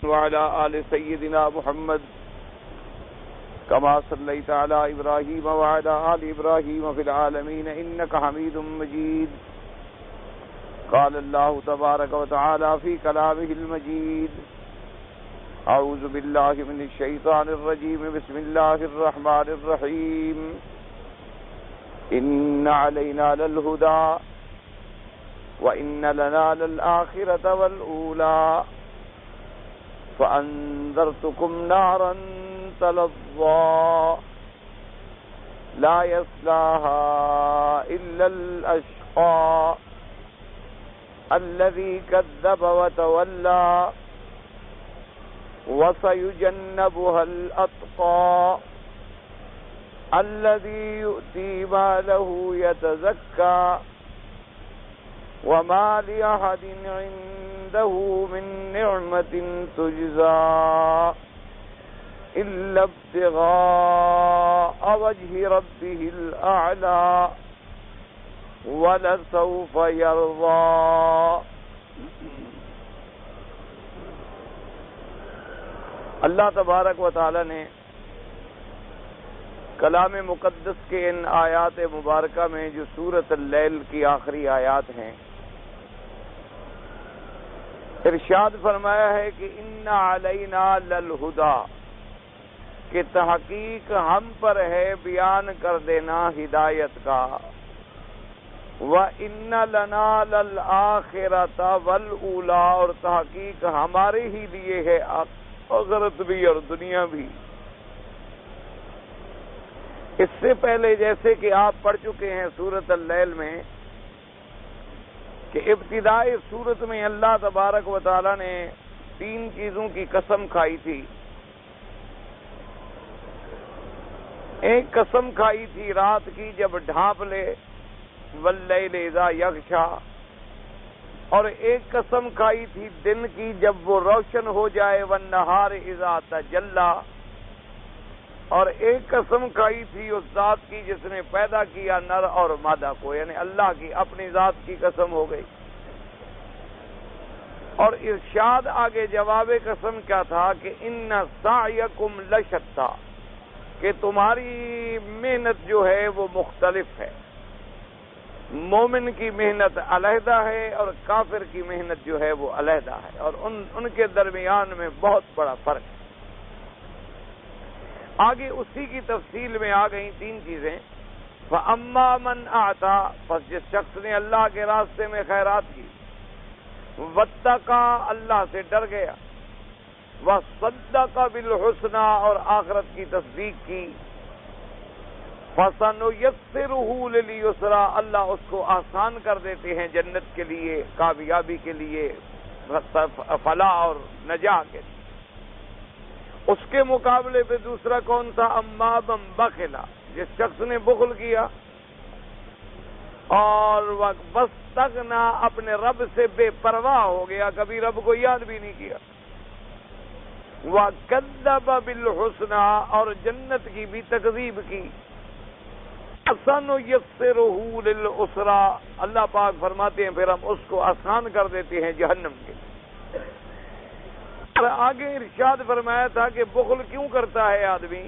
وعلى آل سيدنا محمد كما صليت على إبراهيم وعلى آل إبراهيم في العالمين إنك حميد مجيد. قال الله تبارك وتعالى في كلامه المجيد: أعوذ بالله من الشيطان الرجيم بسم الله الرحمن الرحيم. إن علينا للهدى وإن لنا للآخرة والأولى فأنذرتكم نارا تلظى لا يصلاها إلا الأشقى الذي كذب وتولى وسيجنبها الأتقى الذي يؤتي ماله يتزكى وما لأحد عنده من نعمة تجزى إلا ابتغاء وجه ربه الأعلى ولسوف يرضى. اللہ تبارک و تعالی نے کلام مقدس کے ان آیات مبارکہ میں جو سورۃ اللیل کی آخری آیات ہیں، ارشاد فرمایا ہے کہ ان علینا للہدی، کہ تحقیق ہم پر ہے بیان کر دینا ہدایت کا، وَإِنَّ لَنَا لَلْآخِرَةَ وَالْأُولَى، اور تحقیق ہمارے ہی لیے ہے آخرت بھی اور دنیا بھی۔ اس سے پہلے جیسے کہ آپ پڑھ چکے ہیں سورۃ اللیل میں کہ ابتدائی سورت میں اللہ تبارک و تعالی نے 3 چیزوں کی قسم کھائی تھی۔ ایک قسم کھائی تھی رات کی جب ڈھانپ لے، واللیل اذا یغشا، اور ایک قسم کھائی تھی دن کی جب وہ روشن ہو جائے، والنہار اذا تجلی، اور ایک قسم کھائی تھی اس ذات کی جس نے پیدا کیا نر اور مادہ کو، یعنی اللہ کی اپنی ذات کی قسم ہو گئی۔ اور ارشاد آگے جواب قسم کیا تھا کہ ان سعیکم لشتی، کہ تمہاری محنت جو ہے وہ مختلف ہے، مومن کی محنت علیحدہ ہے اور کافر کی محنت جو ہے وہ علیحدہ ہے، اور ان کے درمیان میں بہت بڑا فرق ہے۔ آگے اسی کی تفصیل میں آ گئی 3 چیزیں۔ فَأَمَّا مَنْ أَعْطَى، پس جس شخص نے اللہ کے راستے میں خیرات کی، وَاتَّقَى، اللہ سے ڈر گیا، وَصَدَّقَ بِالْحُسْنَى، اور آخرت کی تصدیق کی، فَسَنُيَسِّرُهُ لِلْيُسْرَى، اللہ اس کو آسان کر دیتے ہیں جنت کے لیے، کامیابی کے لیے، فلاح اور نجاح کے لیے۔ اس کے مقابلے پہ دوسرا کون تھا؟ اما من بخل، جس شخص نے بخل کیا اور واستغنی، اپنے رب سے بے پرواہ ہو گیا، کبھی رب کو یاد بھی نہیں کیا، وکذب بالحسنی، اور جنت کی بھی تکذیب کی، سنیسرہ للعسری، اللہ پاک فرماتے ہیں پھر ہم اس کو آسان کر دیتے ہیں جہنم کے۔ آگے ارشاد فرمایا تھا کہ بخل کیوں کرتا ہے آدمی،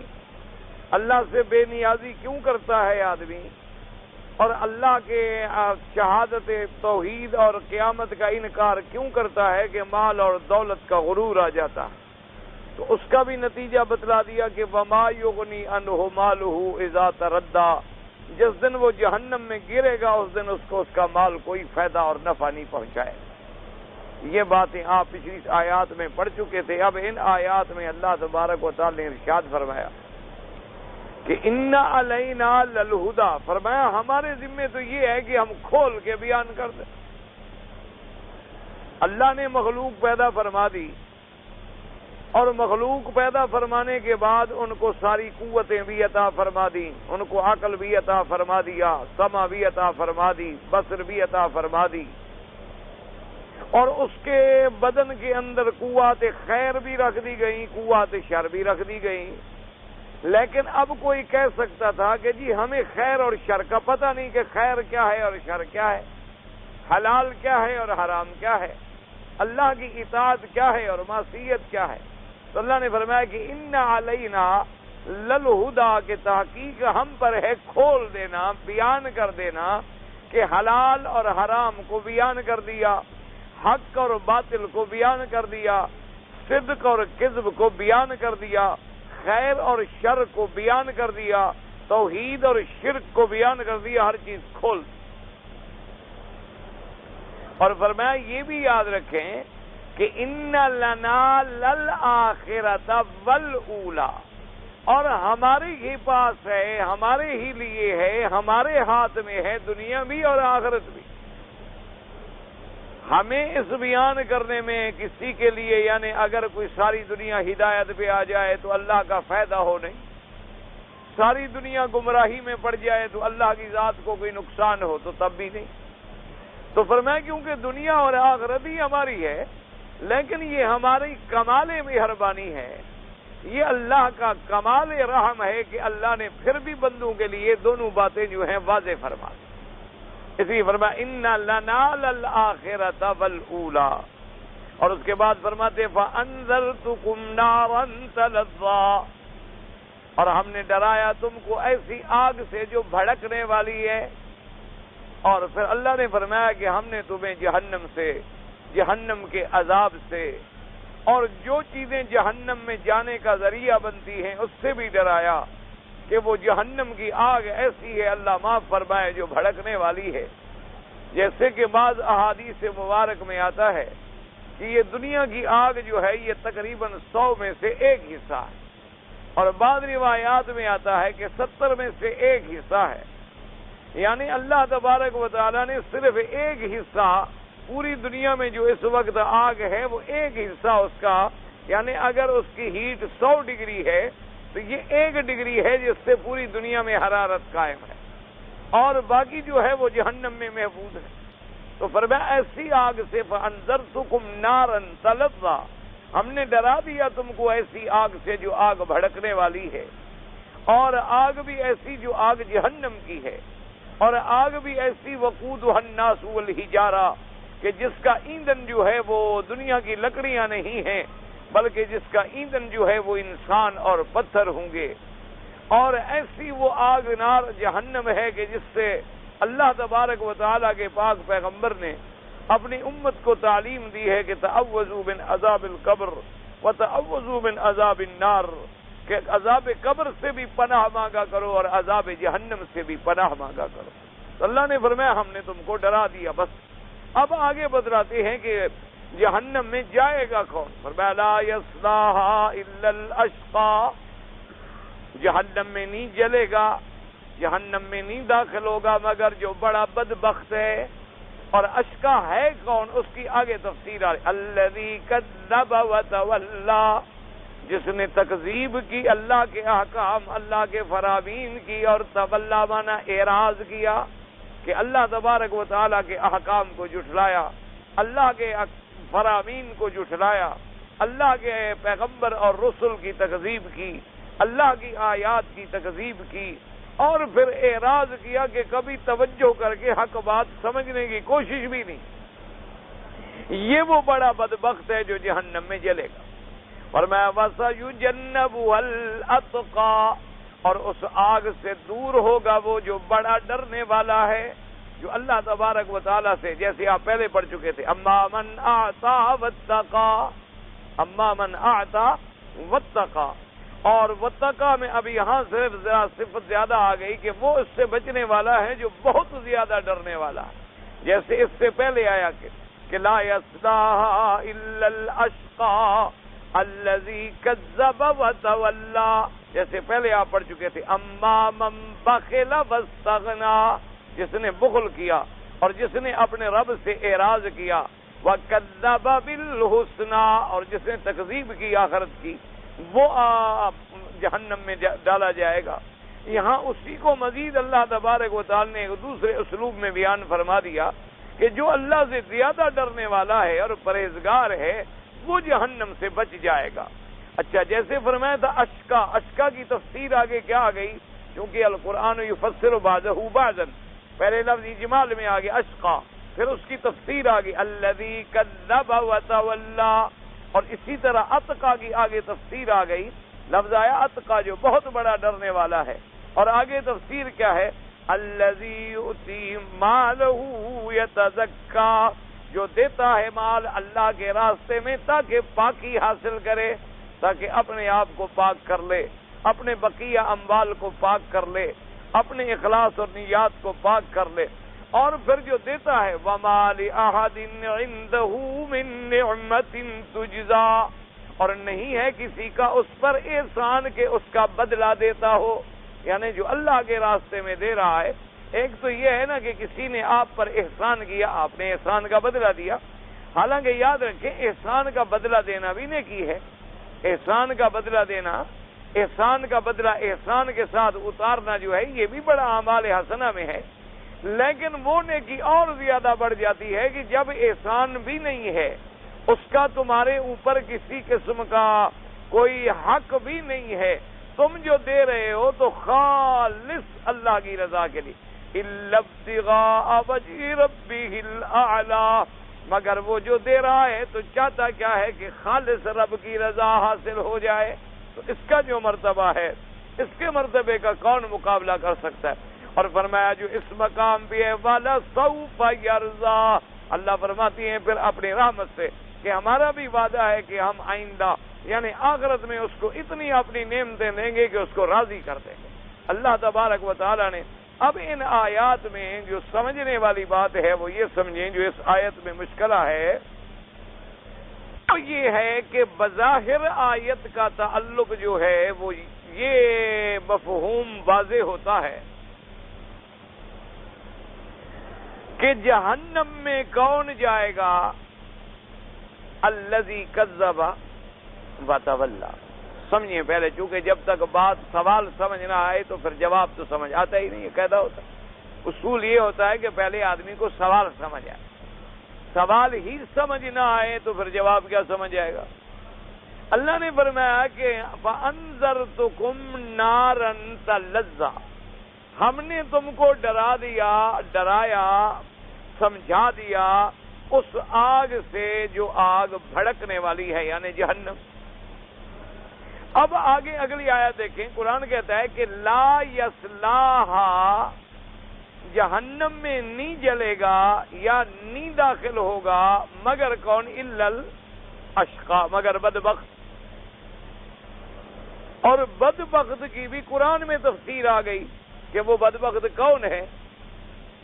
اللہ سے بے نیازی کیوں کرتا ہے آدمی، اور اللہ کے شہادت توحید اور قیامت کا انکار کیوں کرتا ہے کہ مال اور دولت کا غرور آ جاتا ہے۔ تو اس کا بھی نتیجہ بتلا دیا کہ وما یغنی عنہ مالہ اذا تردی، جس دن وہ جہنم میں گرے گا اس دن اس کو اس کا مال کوئی فائدہ اور نفع نہیں پہنچائے۔ یہ باتیں آپ پچھلی آیات میں پڑھ چکے تھے۔ اب ان آیات میں اللہ تبارک و تعالی نے ارشاد فرمایا کہ ان علینا للہدی، فرمایا ہمارے ذمے تو یہ ہے کہ ہم کھول کے بیان کر دیں۔ اللہ نے مخلوق پیدا فرما دی، اور مخلوق پیدا فرمانے کے بعد ان کو ساری قوتیں بھی عطا فرما دی، ان کو عقل بھی عطا فرما دیا، سمع بھی عطا فرما دی، بصر بھی عطا فرما دی، اور اس کے بدن کے اندر قوت خیر بھی رکھ دی گئی، قوت شر بھی رکھ دی گئی۔ لیکن اب کوئی کہہ سکتا تھا کہ جی ہمیں خیر اور شر کا پتہ نہیں کہ خیر کیا ہے اور شر کیا ہے، حلال کیا ہے اور حرام کیا ہے۔ اللہ کی اطاعت کیا ہے اور معصیت کیا ہے؟ تو اللہ نے فرمایا کہ ان علینا للہدا، کے تحقیق ہم پر ہے کھول دینا، بیان کر دینا، کہ حلال اور حرام کو بیان کر دیا، حق اور باطل کو بیان کر دیا، صدق اور کذب کو بیان کر دیا، خیر اور شر کو بیان کر دیا، توحید اور شرک کو بیان کر دیا، ہر چیز کھول دی۔ اور فرمایا یہ بھی یاد رکھیں کہ ان لنا للآخرۃ والاولی، اور ہمارے ہی پاس ہے، ہمارے ہی لیے ہے، ہمارے ہاتھ میں ہے دنیا بھی اور آخرت بھی۔ ہمیں اس بیان کرنے میں کسی کے لیے، یعنی اگر کوئی ساری دنیا ہدایت پہ آ جائے تو اللہ کا فائدہ ہو نہیں، ساری دنیا گمراہی میں پڑ جائے تو اللہ کی ذات کو کوئی نقصان ہو تو تب بھی نہیں۔ تو فرمایا کیونکہ دنیا اور آخرت ہی ہماری ہے، لیکن یہ ہماری کمال مہربانی ہے، یہ اللہ کا کمال رحم ہے کہ اللہ نے پھر بھی بندوں کے لیے دونوں باتیں جو ہیں واضح فرما دی۔ اس لیے فرمایا ان لنا للآخرۃ والاولی، اور اس کے بعد فرماتے فانذرتکم نارا تلظی، اور ہم نے ڈرایا تم کو ایسی آگ سے جو بھڑکنے والی ہے۔ اور پھر اللہ نے فرمایا کہ ہم نے تمہیں جہنم سے، جہنم کے عذاب سے، اور جو چیزیں جہنم میں جانے کا ذریعہ بنتی ہیں اس سے بھی ڈرایا کہ وہ جہنم کی آگ ایسی ہے، اللہ معاف فرمائے، جو بھڑکنے والی ہے۔ جیسے کہ بعض احادیث مبارک میں آتا ہے کہ یہ دنیا کی آگ جو ہے یہ تقریباً 100 میں سے 1 حصہ ہے، اور بعض روایات میں آتا ہے کہ 70 میں سے 1 حصہ ہے، یعنی اللہ تبارک و تعالیٰ نے صرف 1 حصہ پوری دنیا میں جو اس وقت آگ ہے وہ 1 حصہ اس کا، یعنی اگر اس کی ہیٹ 100 ڈگری ہے تو یہ 1 ڈگری ہے جس سے پوری دنیا میں حرارت قائم ہے، اور باقی جو ہے وہ جہنم میں محفوظ ہے۔ تو فرمایا ایسی آگ سے فانذرتکم نارا تلظی، ہم نے ڈرا دیا تم کو ایسی آگ سے جو آگ بھڑکنے والی ہے، اور آگ بھی ایسی جو آگ جہنم کی ہے، اور آگ بھی ایسی وقودھا الناس والحجارہ کہ جس کا ایندھن جو ہے وہ دنیا کی لکڑیاں نہیں ہیں، بلکہ جس کا ایندھن جو ہے وہ انسان اور پتھر ہوں گے۔ اور ایسی وہ آگ نار جہنم ہے کہ جس سے اللہ تبارک و تعالیٰ کے پاک پیغمبر نے اپنی امت کو تعلیم دی ہے کہ تعوذوا من عذاب القبر وتعوذوا من عذاب النار، کہ عذاب قبر سے بھی پناہ مانگا کرو اور عذاب جہنم سے بھی پناہ مانگا کرو۔ تو اللہ نے فرمایا ہم نے تم کو ڈرا دیا بس۔ اب آگے بتلاتے ہیں کہ جہنم میں جائے گا کون؟ فرمایا لا یصلاھا الا الاشقی، جہنم میں نہیں جلے گا، جہنم میں نہیں داخل ہوگا مگر جو بڑا بدبخت ہے۔ اور اشقا ہے کون؟ اس کی آگے تفسیر آ رہی، الذی کذب وتولی، جس نے تکذیب کی اللہ کے احکام، اللہ کے فرامین کی، اور تولا مانا اعراض کیا کہ اللہ تبارک و تعالیٰ کے احکام کو جھٹلایا، اللہ کے فرامین کو جھٹلایا، اللہ کے پیغمبر اور رسل کی تکذیب کی، اللہ کی آیات کی تکذیب کی، اور پھر اعراض کیا کہ کبھی توجہ کر کے حق بات سمجھنے کی کوشش بھی نہیں، یہ وہ بڑا بدبخت ہے جو جہنم میں جلے گا۔ فرمایا وَسَيُجَنَّبُهَا الْأَتْقَى، اور اس آگ سے دور ہوگا وہ جو بڑا ڈرنے والا ہے، جو اللہ تبارک و تعالیٰ سے، جیسے آپ پہلے پڑھ چکے تھے، اما من اعطا واتقا، اما من اعطا واتقا، اور واتقا میں اب یہاں صرف صفت زیادہ آ گئی کہ وہ اس سے بچنے والا ہے جو بہت زیادہ ڈرنے والا ہے، جیسے اس سے پہلے آیا کہ لا یصلاھا الا الاشقی الذی کذب وتولی، جیسے پہلے آپ پڑھ چکے تھے اما من بخل واستغنی، جس نے بخل کیا اور جس نے اپنے رب سے اعراض کیا، وکذب بالحسنی، اور جس نے تکذیب کی آخرت کی، وہ جہنم میں ڈالا جائے گا۔ یہاں اسی کو مزید اللہ تبارک و تعالی نے ایک دوسرے اسلوب میں بیان فرما دیا کہ جو اللہ سے زیادہ ڈرنے والا ہے اور پرہیزگار ہے وہ جہنم سے بچ جائے گا۔ اچھا، جیسے فرمایا تھا اشقا، اشقا کی تفسیر آگے کیا آ گئی؟ کیونکہ القرآن یفسر بعضہ بعضا، پہلے لفظ اجمال میں آ گیا اشقا، پھر اس کی تفسیر آگئی الذی کذب وتولی، اور اسی طرح اتقا کی آگے تفسیر آ گئی، لفظ آیا اتقا جو بہت بڑا ڈرنے والا ہے، اور آگے تفسیر کیا ہے الذی یؤتی مالہ یتزکی، جو دیتا ہے مال اللہ کے راستے میں تاکہ پاکی حاصل کرے، تاکہ اپنے آپ کو پاک کر لے، اپنے بقیہ اموال کو پاک کر لے، اپنے اخلاص اور نیات کو پاک کر لے، اور پھر جو دیتا ہے وَمَا لِأَحَدٍ عِندَهُ مِن نِعْمَةٍ تُجْزَىٰ، اور نہیں ہے کسی کا اس پر احسان کہ اس کا بدلہ دیتا ہو، یعنی جو اللہ کے راستے میں دے رہا ہے، ایک تو یہ ہے نا کہ کسی نے آپ پر احسان کیا، آپ نے احسان کا بدلہ دیا، حالانکہ یاد رکھیں احسان کا بدلہ دینا بھی نیکی ہے، احسان کا بدلہ دینا، احسان کا بدلہ احسان کے ساتھ اتارنا جو ہے یہ بھی بڑا اعمال حسنہ میں ہے، لیکن وہ نیکی اور زیادہ بڑھ جاتی ہے کہ جب احسان بھی نہیں ہے، اس کا تمہارے اوپر کسی قسم کا کوئی حق بھی نہیں ہے، تم جو دے رہے ہو تو خالص اللہ کی رضا کے لیے، إِلَّا ابْتِغَاءَ وَجْهِ رَبِّهِ الْأَعْلَىٰ، مگر وہ جو دے رہا ہے تو چاہتا کیا ہے کہ خالص رب کی رضا حاصل ہو جائے، تو اس کا جو مرتبہ ہے اس کے مرتبے کا کون مقابلہ کر سکتا ہے؟ اور فرمایا جو اس مقام بھی ہے وَلَسَوْفَ يَرْضَىٰ، اللہ فرماتی ہیں پھر اپنی رحمت سے کہ ہمارا بھی وعدہ ہے کہ ہم آئندہ یعنی آخرت میں اس کو اتنی اپنی نعمتیں دیں گے کہ اس کو راضی کر دیں گے۔ اللہ تبارک و تعالیٰ نے اب ان آیات میں جو سمجھنے والی بات ہے وہ یہ سمجھیں، جو اس آیت میں مشکلہ ہے تو یہ ہے کہ بظاہر آیت کا تعلق جو ہے وہ یہ مفہوم واضح ہوتا ہے کہ جہنم میں کون جائے گا؟ الذی کذب وتولی۔ سمجھیں پہلے، چونکہ جب تک بات سوال سمجھ نہ آئے تو پھر جواب تو سمجھ آتا ہی نہیں، قاعدہ ہوتا ہے، اصول یہ ہوتا ہے کہ پہلے آدمی کو سوال سمجھ آئے، سوال ہی سمجھ نہ آئے تو پھر جواب کیا سمجھ آئے گا؟ اللہ نے فرمایا کہ فَأَنذَرْتُكُمْ نَارًا تَلَظَّىٰ، ہم نے تم کو ڈرا دیا، ڈرایا، سمجھا دیا اس آگ سے جو آگ بھڑکنے والی ہے، یعنی جہنم۔ اب آگے اگلی آیت دیکھیں، قرآن کہتا ہے کہ لا یصلاھا، جہنم میں نہیں جلے گا یا نہیں داخل ہوگا مگر کون؟ الا الاشقى، مگر بدبخت۔ اور بدبخت کی بھی قرآن میں تفسیر آ گئی کہ وہ بدبخت کون ہے؟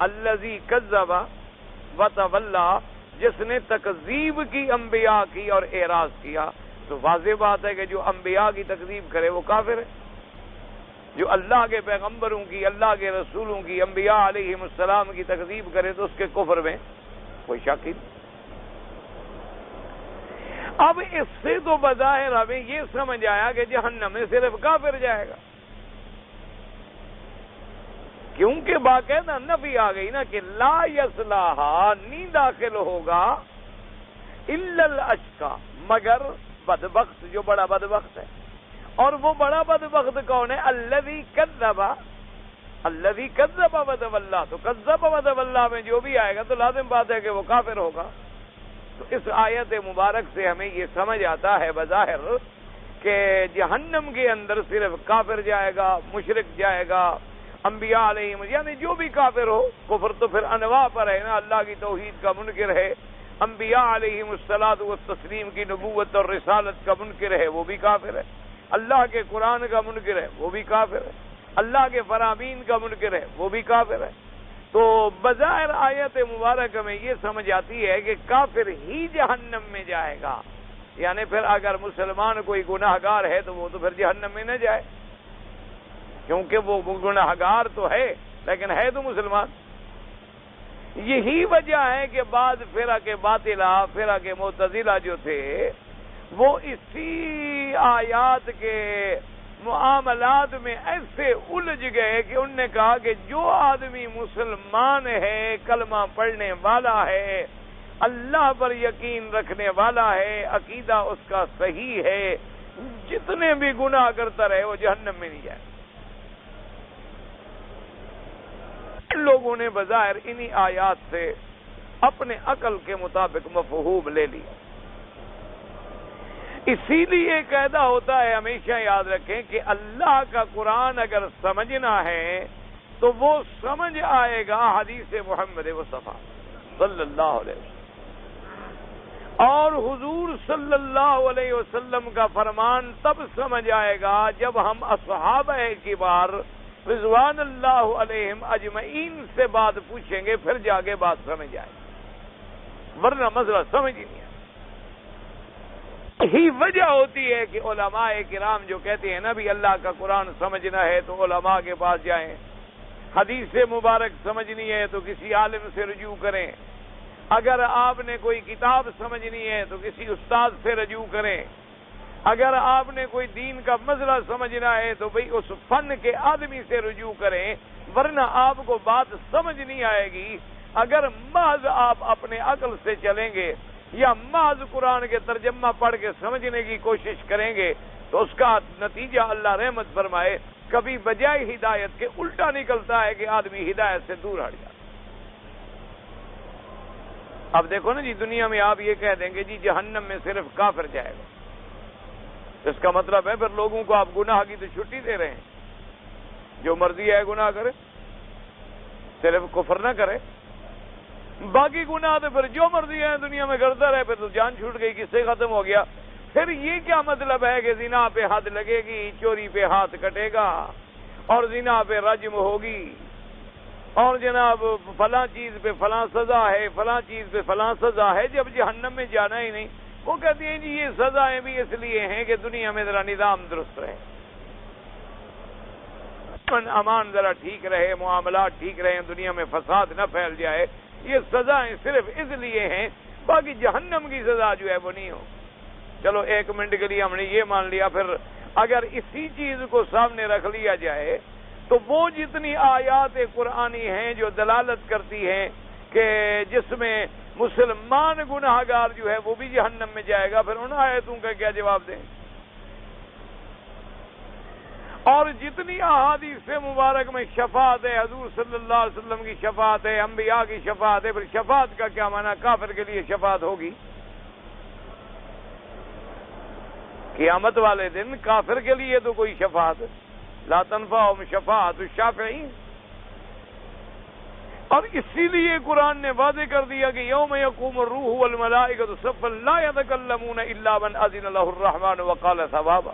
الذی کذب وتولی، جس نے تکذیب کی انبیاء کی اور اعراض کیا۔ تو واضح بات ہے کہ جو انبیاء کی تکذیب کرے وہ کافر ہے، جو اللہ کے پیغمبروں کی، اللہ کے رسولوں کی، انبیاء علیہم السلام کی تکذیب کرے تو اس کے کفر میں کوئی شک نہیں۔ اب اس سے تو بظاہر ہمیں یہ سمجھ آیا کہ جہنم میں صرف کافر جائے گا، کیونکہ باقاعدہ نفی آ گئی نا کہ لا یصلاھا، نہیں داخل ہوگا الا الاشقى، مگر بدبخت، جو بڑا بدبخت ہے۔ اور وہ بڑا بدبخت کون ہے؟ الذی کذب، الذی کذب وتولی، تو کذب وتولی میں جو بھی آئے گا تو لازم بات ہے کہ وہ کافر ہوگا۔ تو اس آیت مبارک سے ہمیں یہ سمجھ آتا ہے بظاہر کہ جہنم کے اندر صرف کافر جائے گا، مشرک جائے گا، انبیاء علیہم، یعنی جو بھی کافر ہو، کفر تو پھر انواع پر ہے نا، اللہ کی توحید کا منکر ہے، انبیاء علیہم الصلاۃ والتسلیم کی نبوت اور رسالت کا منکر ہے وہ بھی کافر ہے، اللہ کے قرآن کا منکر ہے وہ بھی کافر ہے، اللہ کے فرامین کا منکر ہے وہ بھی کافر ہے۔ تو بظاہر آیت مبارکہ میں یہ سمجھ آتی ہے کہ کافر ہی جہنم میں جائے گا، یعنی پھر اگر مسلمان کوئی گناہ گار ہے تو وہ تو پھر جہنم میں نہ جائے، کیونکہ وہ گناہ گار تو ہے لیکن ہے تو مسلمان۔ یہی وجہ ہے کہ بعض فرق باطلہ، فرق معتزلہ جو تھے وہ اسی آیات کے معاملات میں ایسے الجھ گئے کہ انہوں نے کہا کہ جو آدمی مسلمان ہے، کلمہ پڑھنے والا ہے، اللہ پر یقین رکھنے والا ہے، عقیدہ اس کا صحیح ہے، جتنے بھی گناہ کرتا رہے وہ جہنم میں نہیں جائے۔ لوگوں نے بظاہر انہی آیات سے اپنے عقل کے مطابق مفہوم لے لیا۔ اسی لیے قاعدہ ہوتا ہے، ہمیشہ یاد رکھیں کہ اللہ کا قرآن اگر سمجھنا ہے تو وہ سمجھ آئے گا حدیث محمد مصطفیٰ صلی اللہ علیہ وسلم، اور حضور صلی اللہ علیہ وسلم کا فرمان تب سمجھ آئے گا جب ہم اصحابہ کبار رضوان اللہ علیہم اجمعین سے بات پوچھیں گے، پھر جا کے بات سمجھ آئے گی، ورنہ مسئلہ سمجھ ہی نہیں آئے۔ یہی وجہ ہوتی ہے کہ علماء کرام جو کہتے ہیں نا بھی اللہ کا قرآن سمجھنا ہے تو علماء کے پاس جائیں، حدیث مبارک سمجھنی ہے تو کسی عالم سے رجوع کریں، اگر آپ نے کوئی کتاب سمجھنی ہے تو کسی استاد سے رجوع کریں، اگر آپ نے کوئی دین کا مسئلہ سمجھنا ہے تو بھئی اس فن کے آدمی سے رجوع کریں، ورنہ آپ کو بات سمجھ نہیں آئے گی۔ اگر محض آپ اپنے عقل سے چلیں گے یا محض قرآن کے ترجمہ پڑھ کے سمجھنے کی کوشش کریں گے تو اس کا نتیجہ اللہ رحمت فرمائے کبھی بجائے ہدایت کے الٹا نکلتا ہے کہ آدمی ہدایت سے دور ہٹ جاتا۔ اب دیکھو نا جی، دنیا میں آپ یہ کہہ دیں گے جی جہنم میں صرف کافر جائے گا، اس کا مطلب ہے پھر لوگوں کو آپ گناہ کی تو چھٹی دے رہے ہیں، جو مرضی ہے گناہ کرے، صرف کفر نہ کرے، باقی گناہ تو پھر جو مرضی ہے دنیا میں کرتا رہے، پھر تو جان چھوٹ گئی، کس سے ختم ہو گیا۔ پھر یہ کیا مطلب ہے کہ زنا پہ حد لگے گی، چوری پہ ہاتھ کٹے گا، اور زنا پہ رجم ہوگی، اور جناب فلاں چیز پہ فلاں سزا ہے، فلاں چیز پہ فلاں سزا ہے، جب جہنم میں جانا ہی نہیں۔ وہ کہتے ہیں جی یہ سزائیں بھی اس لیے ہیں کہ دنیا میں ذرا نظام درست رہے، امان ذرا ٹھیک رہے، معاملات ٹھیک رہے، دنیا میں فساد نہ پھیل جائے۔ یہ سزائیں صرف اس لیے ہیں، باقی جہنم کی سزا جو ہے وہ نہیں ہو۔ چلو ایک منٹ کے لیے ہم نے یہ مان لیا، پھر اگر اسی چیز کو سامنے رکھ لیا جائے تو وہ جتنی آیات قرآنی ہیں جو دلالت کرتی ہیں کہ جس میں مسلمان گناہ گار جو ہے وہ بھی جہنم میں جائے گا، پھر ان آیتوں کا کیا جواب دیں؟ اور جتنی احادیث مبارک میں شفاعت ہے، حضور صلی اللہ علیہ وسلم کی شفاعت ہے، انبیاء کی شفاعت ہے، پھر شفاعت کا کیا معنی؟ کافر کے لیے شفاعت ہوگی قیامت والے دن؟ کافر کے لیے تو کوئی شفاعت لا تنفعهم شفاعت الشافعین۔ اور اسی لیے قرآن نے واضح کر دیا کہ یوم یقوم الروح والملائکۃ صفا لا یتکلمون الا من اذن له الرحمن وقال صوابا۔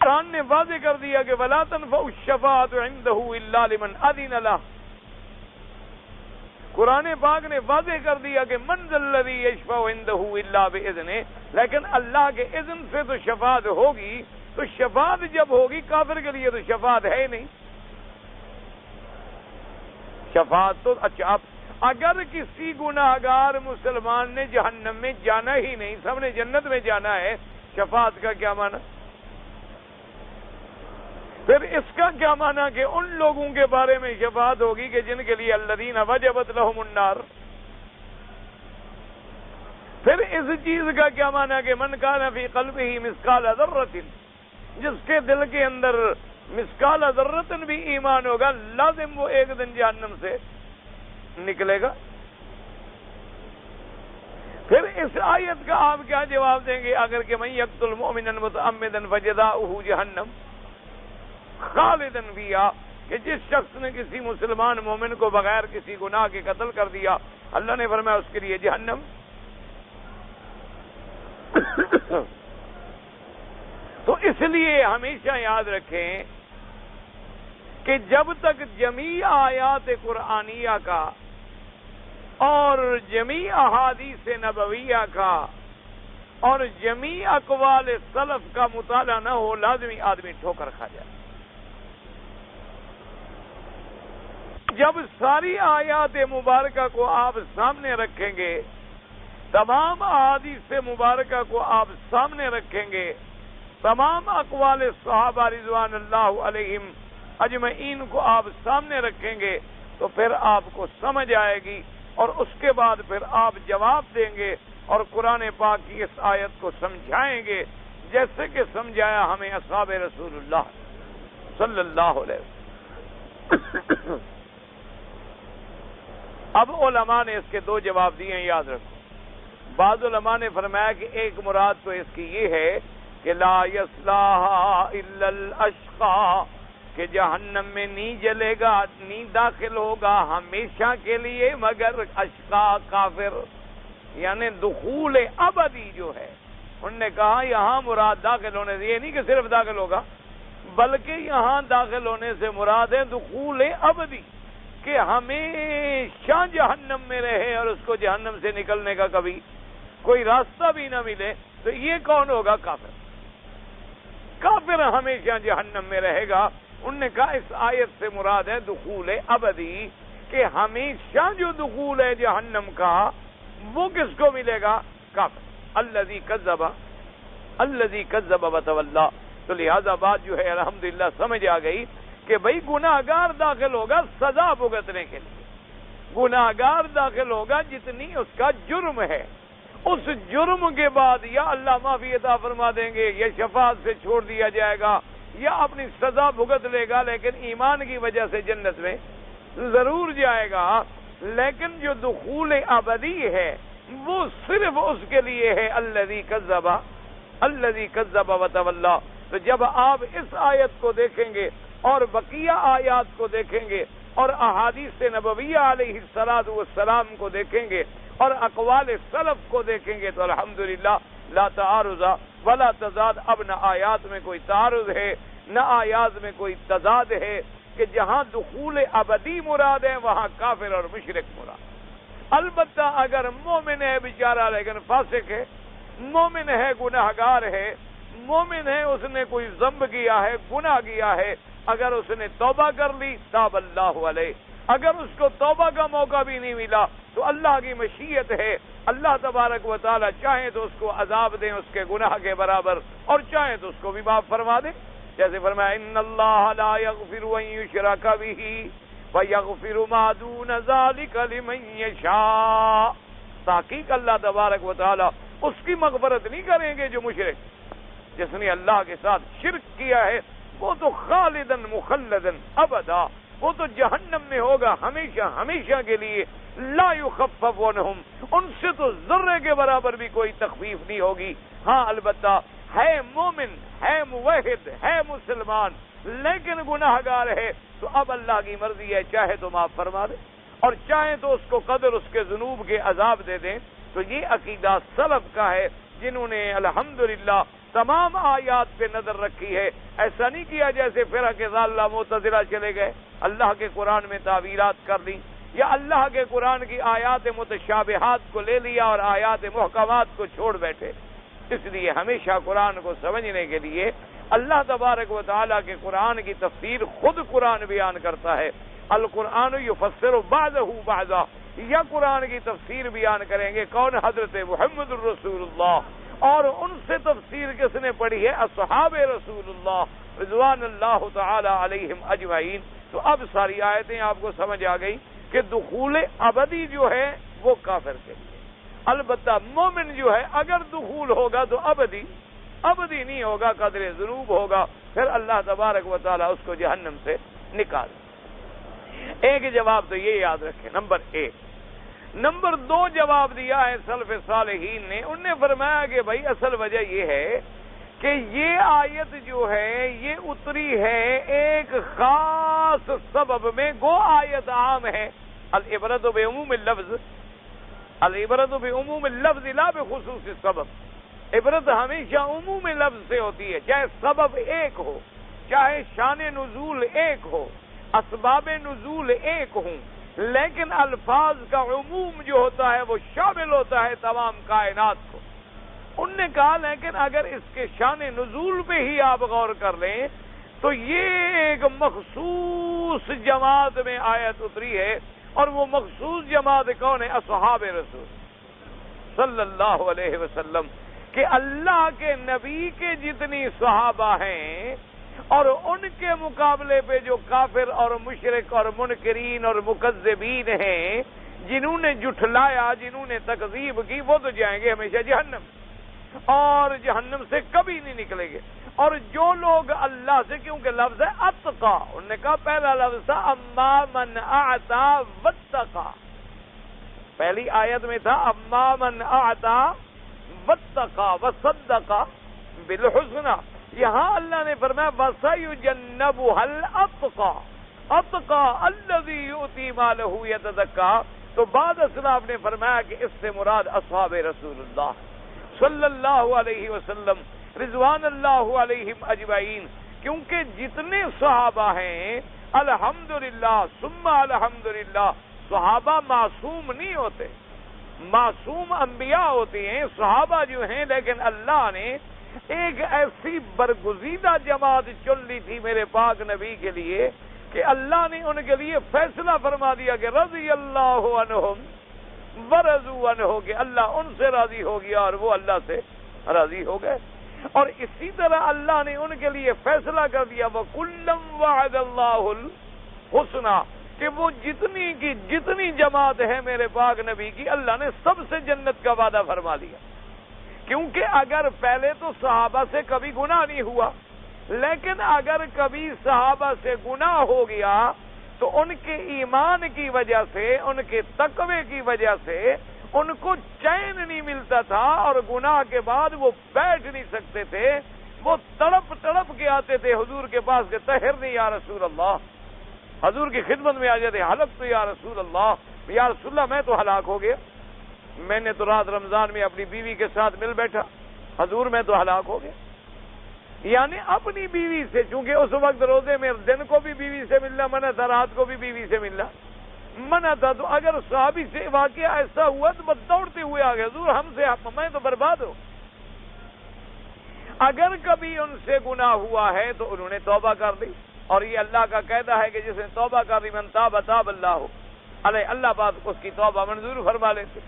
قرآن نے واضح کر دیا کہ ولا تنفع الشفاعۃ عنده الا لمن اذن له۔ قرآن پاک نے واضح کر دیا کہ من ذا الذی یشفع عنده الا باذنہ، لیکن اللہ کے اذن سے تو شفاعت ہوگی، تو شفاعت جب ہوگی کافر کے لیے تو شفاعت ہے ہی نہیں۔ شفاعت تو اچھا، اگر کسی گناہ گار مسلمان نے جہنم میں جانا ہی نہیں، سب نے جنت میں جانا ہے، شفاعت کا کیا معنی؟ پھر اس کا کیا معنی کہ ان لوگوں کے بارے میں شفاعت ہوگی کہ جن کے لیے الذین وجبت لهم النار؟ پھر اس چیز کا کیا معنی کہ من کان فی قلبہ مثقال ذرۃ، جس کے دل کے اندر مثقال ذرۃ بھی ایمان ہوگا، لازم وہ ایک دن جہنم سے نکلے گا۔ پھر اس آیت کا آپ کیا جواب دیں گے اگر کہ من یقتل مؤمنا متعمدا فجزاؤہ جہنم خالدا فیہا، کہ جس شخص نے کسی مسلمان مومن کو بغیر کسی گناہ کے قتل کر دیا، اللہ نے فرمایا اس کے لیے جہنم۔ تو اس لیے ہمیشہ یاد رکھیں کہ جب تک جمیع آیات قرآنیہ کا اور جمیع احادیث نبویہ کا اور جمیع اقوال سلف کا مطالعہ نہ ہو، لازمی آدمی ٹھوکر کھا جائے۔ جب ساری آیات مبارکہ کو آپ سامنے رکھیں گے، تمام احادیث مبارکہ کو آپ سامنے رکھیں گے، تمام اقوال صحابہ رضوان اللہ علیہم اجمعین کو آپ سامنے رکھیں گے، تو پھر آپ کو سمجھ آئے گی، اور اس کے بعد پھر آپ جواب دیں گے اور قرآن پاک کی اس آیت کو سمجھائیں گے جیسے کہ سمجھایا ہمیں اصحاب رسول اللہ صلی اللہ علیہ وسلم۔ اب علماء نے اس کے دو جواب دیے ہیں، یاد رکھو۔ بعض علماء نے فرمایا کہ ایک مراد تو اس کی یہ ہے کہ لا یصلاھا الا الاشقی، کہ جہنم میں نہیں جلے گا، نہیں داخل ہوگا ہمیشہ کے لیے مگر اشقا، کافر، یعنی دخول ابدی جو ہے۔ انہوں نے کہا یہاں مراد داخل ہونے سے یہ نہیں کہ صرف داخل ہوگا، بلکہ یہاں داخل ہونے سے مراد ہے دخول ابدی، کہ ہمیشہ جہنم میں رہے اور اس کو جہنم سے نکلنے کا کبھی کوئی راستہ بھی نہ ملے، تو یہ کون ہوگا؟ کافر۔ کافر ہمیشہ جہنم میں رہے گا۔ انہوں نے کہا اس آیت سے مراد ہے دخول ابدی، کہ ہمیشہ جو دخول ہے جہنم کا وہ کس کو ملے گا؟ کافر۔ الذی کذب وتولی۔ تو لہذا بات جو ہے الحمدللہ سمجھ آ گئی کہ بھئی گناہگار داخل ہوگا سزا بھگتنے کے لیے، گناہگار داخل ہوگا جتنی اس کا جرم ہے، اس جرم کے بعد یا اللہ معافی عطا فرما دیں گے یا شفاعت سے چھوڑ دیا جائے گا یا اپنی سزا بھگت لے گا، لیکن ایمان کی وجہ سے جنت میں ضرور جائے گا۔ لیکن جو دخول ابدی ہے وہ صرف اس کے لیے ہے الذی کذب وتولی۔ تو جب آپ اس آیت کو دیکھیں گے اور بقیہ آیات کو دیکھیں گے اور احادیث نبویہ علیہ السلام کو دیکھیں گے اور اقوال سلف کو دیکھیں گے تو الحمدللہ لا تعارض ولا تضاد۔ اب نہ آیات میں کوئی تعارض ہے نہ آیات میں کوئی تضاد ہے، کہ جہاں دخول ابدی مراد ہے وہاں کافر اور مشرک مراد۔ البتہ اگر مومن ہے بیچارہ لیکن فاسق ہے، مومن ہے گناہگار ہے، مومن ہے اس نے کوئی ذنب کیا ہے، گناہ کیا ہے، اگر اس نے توبہ کر لی تاب اللہ علیہ، اگر اس کو توبہ کا موقع بھی نہیں ملا تو اللہ کی مشیت ہے، اللہ تبارک و تعالی چاہیں تو اس کو عذاب دیں اس کے گناہ کے برابر اور چاہیں تو اس کو بھی معاف فرما دیں۔ جیسے فرمایا ان اللہ لا یغفر ان یشرک بہ ویغفر ما دون ذلک لمن یشاء۔ تحقیق اللہ تبارک و تعالی اس کی مغفرت نہیں کریں گے جو مشرک، جس نے اللہ کے ساتھ شرک کیا ہے، وہ تو خالدن مخلدن ابدا، وہ تو جہنم میں ہوگا ہمیشہ ہمیشہ کے لیے۔ لا یخفف عنہم، ان سے تو ذرے کے برابر بھی کوئی تخفیف نہیں ہوگی۔ ہاں البتہ ہے مومن، ہے موحد، ہے مسلمان، لیکن گناہگار ہے تو اب اللہ کی مرضی ہے، چاہے تو معاف فرما دے اور چاہے تو اس کو قدر اس کے ذنوب کے عذاب دے دیں۔ تو یہ عقیدہ سلف کا ہے جنہوں نے الحمدللہ تمام آیات پہ نظر رکھی ہے۔ ایسا نہیں کیا جیسے فرقہ ضالہ معتزلہ چلے گئے، اللہ کے قرآن میں تعویلات کر لی، یا اللہ کے قرآن کی آیات متشابہات کو لے لیا اور آیات محکمات کو چھوڑ بیٹھے۔ اس لیے ہمیشہ قرآن کو سمجھنے کے لیے اللہ تبارک و تعالیٰ کے قرآن کی تفسیر خود قرآن بیان کرتا ہے۔ القرآن یفسر بعضہ بعضا، یا قرآن کی تفسیر بیان کریں گے کون؟ حضرت محمد الرسول اللہ، اور ان سے تفسیر کس نے پڑھی ہے؟ اصحاب رسول اللہ رضوان اللہ تعالی علیہم اجمعین۔ تو اب ساری آیتیں آپ کو سمجھ آ گئی کہ دخول ابدی جو ہے وہ کافر کے لیے، البتہ مومن جو ہے اگر دخول ہوگا تو ابدی نہیں ہوگا، قدر ذنوب ہوگا، پھر اللہ تبارک و تعالی اس کو جہنم سے نکال۔ ایک جواب تو یہ یاد رکھیں، نمبر 1۔ نمبر 2 جواب دیا ہے سلف صالحین نے، انہوں نے فرمایا کہ بھائی اصل وجہ یہ ہے کہ یہ آیت جو ہے یہ اتری ہے ایک خاص سبب میں، گو آیت عام ہے، العبرۃ بعموم اللفظ، العبرۃ بعموم اللفظ لا بخصوص السبب۔ عبرت ہمیشہ عموم لفظ سے ہوتی ہے، چاہے سبب ایک ہو، چاہے شان نزول ایک ہو، اسباب نزول ایک ہوں، لیکن الفاظ کا عموم جو ہوتا ہے وہ شامل ہوتا ہے تمام کائنات کو۔ ان نے کہا لیکن اگر اس کے شان نزول پہ ہی آپ غور کر لیں تو یہ ایک مخصوص جماعت میں آیت اتری ہے، اور وہ مخصوص جماعت کون ہے؟ اصحاب رسول صلی اللہ علیہ وسلم، کہ اللہ کے نبی کے جتنی صحابہ ہیں اور ان کے مقابلے پہ جو کافر اور مشرک اور منکرین اور مکذبین ہیں، جنہوں نے جھٹلایا، جنہوں نے تکذیب کی، وہ تو جائیں گے ہمیشہ جہنم، اور جہنم سے کبھی نہیں نکلیں گے۔ اور جو لوگ اللہ سے، کیونکہ لفظ ہے اتقا، انہوں نے کہا پہلا لفظ تھا اما من اعطا واتقا، پہلی آیت میں تھا اما من اعطا واتقى وصدق بالحسنى، یہاں اللہ نے فرمایا وسيجنبها الاتقى، اتقى الذي يؤتي ماله يتزكى. تو بعد اسلاف نے فرمایا کہ اس سے مراد اصحاب رسول اللہ صلی اللہ علیہ وسلم رضوان اللہ علیہم اجمعین، کیونکہ جتنے صحابہ ہیں الحمدللہ ثم الحمدللہ، صحابہ معصوم نہیں ہوتے، معصوم انبیاء ہوتے ہیں صحابہ جو ہیں، لیکن اللہ نے ایک ایسی برگزیدہ جماعت چن لی تھی میرے پاک نبی کے لیے کہ اللہ نے ان کے لیے فیصلہ فرما دیا کہ رضی اللہ عنہم ورضوا عنہ، کہ اللہ ان سے راضی ہو گیا اور وہ اللہ سے راضی ہو گئے. اور اسی طرح اللہ نے ان کے لیے فیصلہ کر دیا وَكُلًّا وَعَدَ اللَّهُ الْحُسْنَى، کہ وہ جتنی کی جتنی جماعت ہے میرے پاک نبی کی، اللہ نے سب سے جنت کا وعدہ فرما دیا. کیونکہ اگر پہلے تو صحابہ سے کبھی گناہ نہیں ہوا، لیکن اگر کبھی صحابہ سے گناہ ہو گیا تو ان کے ایمان کی وجہ سے، ان کے تقوی کی وجہ سے ان کو چین نہیں ملتا تھا، اور گناہ کے بعد وہ بیٹھ نہیں سکتے تھے، وہ تڑپ تڑپ کے آتے تھے حضور کے پاس کہ طہرنی یا رسول اللہ، حضور کی خدمت میں آ جاتے حلف تو یا رسول اللہ، یا رسول اللہ میں تو ہلاک ہو گیا، میں نے تو رات رمضان میں اپنی بیوی کے ساتھ مل بیٹھا، حضور میں تو ہلاک ہو گیا. یعنی اپنی بیوی سے، چونکہ اس وقت روزے میں دن کو بھی بیوی سے ملنا منع تھا، رات کو بھی بیوی سے ملنا منع تھا، تو اگر صحابی سے واقعہ ایسا ہوا تو بس دوڑتے ہوئے آ گئے حضور ہم سے میں تو برباد ہوں. اگر کبھی ان سے گناہ ہوا ہے تو انہوں نے توبہ کر دی، اور یہ اللہ کا قاعدہ ہے کہ جس نے توبہ کر دی من تاب تاب اللہ علیہ، اللہ پاک اس کی توبہ منظور فرما لیتے.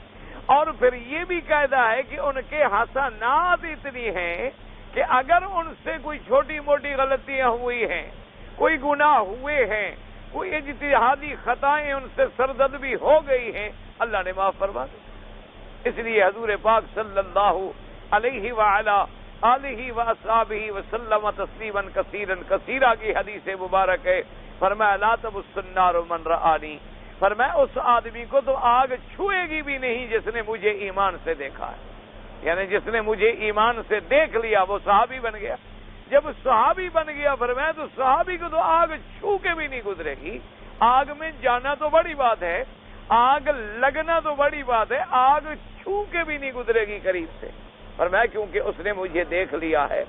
اور پھر یہ بھی قاعدہ ہے کہ ان کے حسنات اتنی ہیں کہ اگر ان سے کوئی چھوٹی موٹی غلطیاں ہوئی ہیں، کوئی گناہ ہوئے ہیں، کوئی اجتہادی خطائیں ان سے سرزد بھی ہو گئی ہیں، اللہ نے معاف فرما دی. اس لیے حضور پاک صلی اللہ علیہ وعلا آلہ واصحابہ وسلم تسلیما کثیرا کثیرا کی حدیث مبارک ہے، فرمایا لا تمس النار من رآنی، فرمایا اس آدمی کو تو آگ چھوئے گی بھی نہیں جس نے مجھے ایمان سے دیکھا ہے. یعنی جس نے مجھے ایمان سے دیکھ لیا وہ صحابی بن گیا. جب صحابی بن گیا فرمایا تو صحابی کو تو آگ چھو کے بھی نہیں گزرے گی. آگ میں جانا تو بڑی بات ہے، آگ لگنا تو بڑی بات ہے، آگ چھو کے بھی نہیں گزرے گی قریب سے، فرمایا کیونکہ اس نے مجھے دیکھ لیا ہے.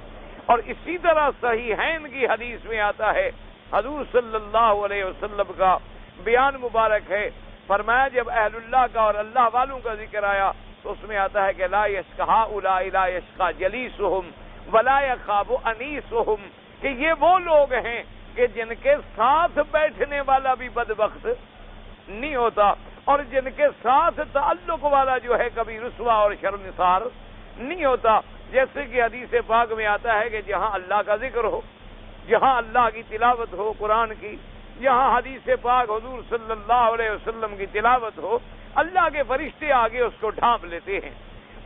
اور اسی طرح صحیحین کی حدیث میں آتا ہے، حضور صلی اللہ علیہ وسلم کا بیان مبارک ہے، فرمایا جب اہل اللہ کا اور اللہ والوں کا ذکر آیا تو اس میں آتا ہے کہ لا یشقى هؤلاء لا یشقى جلیسهم ولا یخاب انیسهم، کہ یہ وہ لوگ ہیں کہ جن کے ساتھ بیٹھنے والا بھی بدبخت نہیں ہوتا، اور جن کے ساتھ تعلق والا جو ہے کبھی رسوا اور شرمسار نہیں ہوتا. جیسے کہ حدیث پاک میں آتا ہے کہ جہاں اللہ کا ذکر ہو، جہاں اللہ کی تلاوت ہو قرآن کی، جہاں حدیث پاک حضور صلی اللہ علیہ وسلم کی تلاوت ہو، اللہ کے فرشتے آگے اس کو ڈھانپ لیتے ہیں،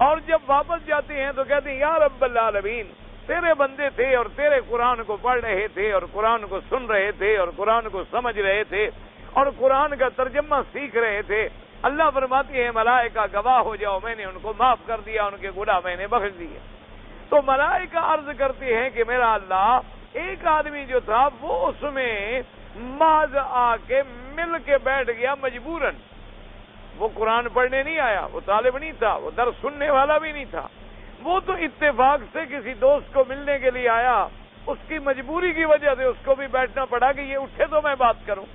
اور جب واپس جاتے ہیں تو کہتے ہیں یا رب العالمین، تیرے بندے تھے اور تیرے قرآن کو پڑھ رہے تھے اور قرآن کو سن رہے تھے اور قرآن کو سمجھ رہے تھے اور قرآن کا ترجمہ سیکھ رہے تھے. اللہ فرماتی ہے ملائکہ گواہ ہو جاؤ، میں نے ان کو معاف کر دیا، ان کے گناہ میں نے بخش دیے. تو ملائکہ عرض کرتے ہیں کہ میرا اللہ، ایک آدمی جو تھا وہ اس میں محض آ کے مل کے بیٹھ گیا مجبوراً، وہ قرآن پڑھنے نہیں آیا، وہ طالب نہیں تھا، وہ درس سننے والا بھی نہیں تھا، وہ تو اتفاق سے کسی دوست کو ملنے کے لیے آیا، اس کی مجبوری کی وجہ سے اس کو بھی بیٹھنا پڑا کہ یہ اٹھے تو میں بات کروں.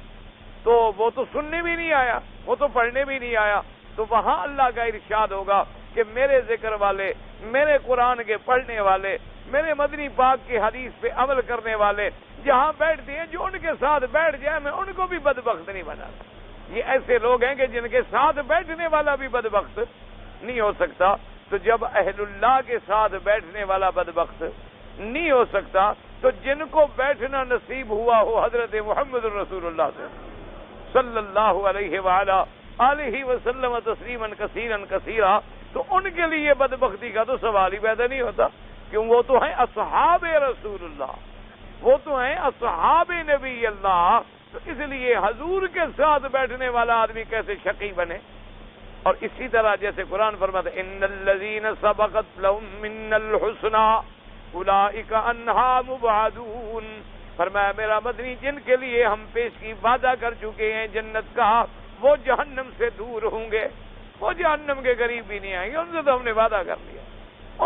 تو وہ تو سننے بھی نہیں آیا، وہ تو پڑھنے بھی نہیں آیا. تو وہاں اللہ کا ارشاد ہوگا کہ میرے ذکر والے، میرے قرآن کے پڑھنے والے، میرے مدنی پاک کی حدیث پہ عمل کرنے والے جہاں بیٹھتے ہیں، جو ان کے ساتھ بیٹھ جائے میں ان کو بھی بدبخت نہیں بنا. یہ ایسے لوگ ہیں کہ جن کے ساتھ بیٹھنے والا بھی بدبخت نہیں ہو سکتا. تو جب اہل اللہ کے ساتھ بیٹھنے والا بدبخت نہیں ہو سکتا تو جن کو بیٹھنا نصیب ہوا ہو حضرت محمد رسول اللہ صلی اللہ علیہ وآلہ آلہ وسلم تسلیما کثیرا کثیرا، تو ان کے لیے بدبختی کا تو سوال ہی پیدا نہیں ہوتا، کیوں وہ تو ہیں اصحاب رسول اللہ، وہ تو ہیں اصحاب نبی اللہ. تو اس لیے حضور کے ساتھ بیٹھنے والا آدمی کیسے شقی بنے، اور اسی طرح جیسے قرآن فرماتا ہے ان الذین سبقت لهم منا الحسنى اولئک عنہا مبعدون، فرمایا میرا مدنی جن کے لیے ہم پیش کی وعدہ کر چکے ہیں جنت کا، وہ جہنم سے دور ہوں گے، وہ جہنم کے قریب بھی نہیں آئیں گے، ان سے تو ہم نے وعدہ کر لیا،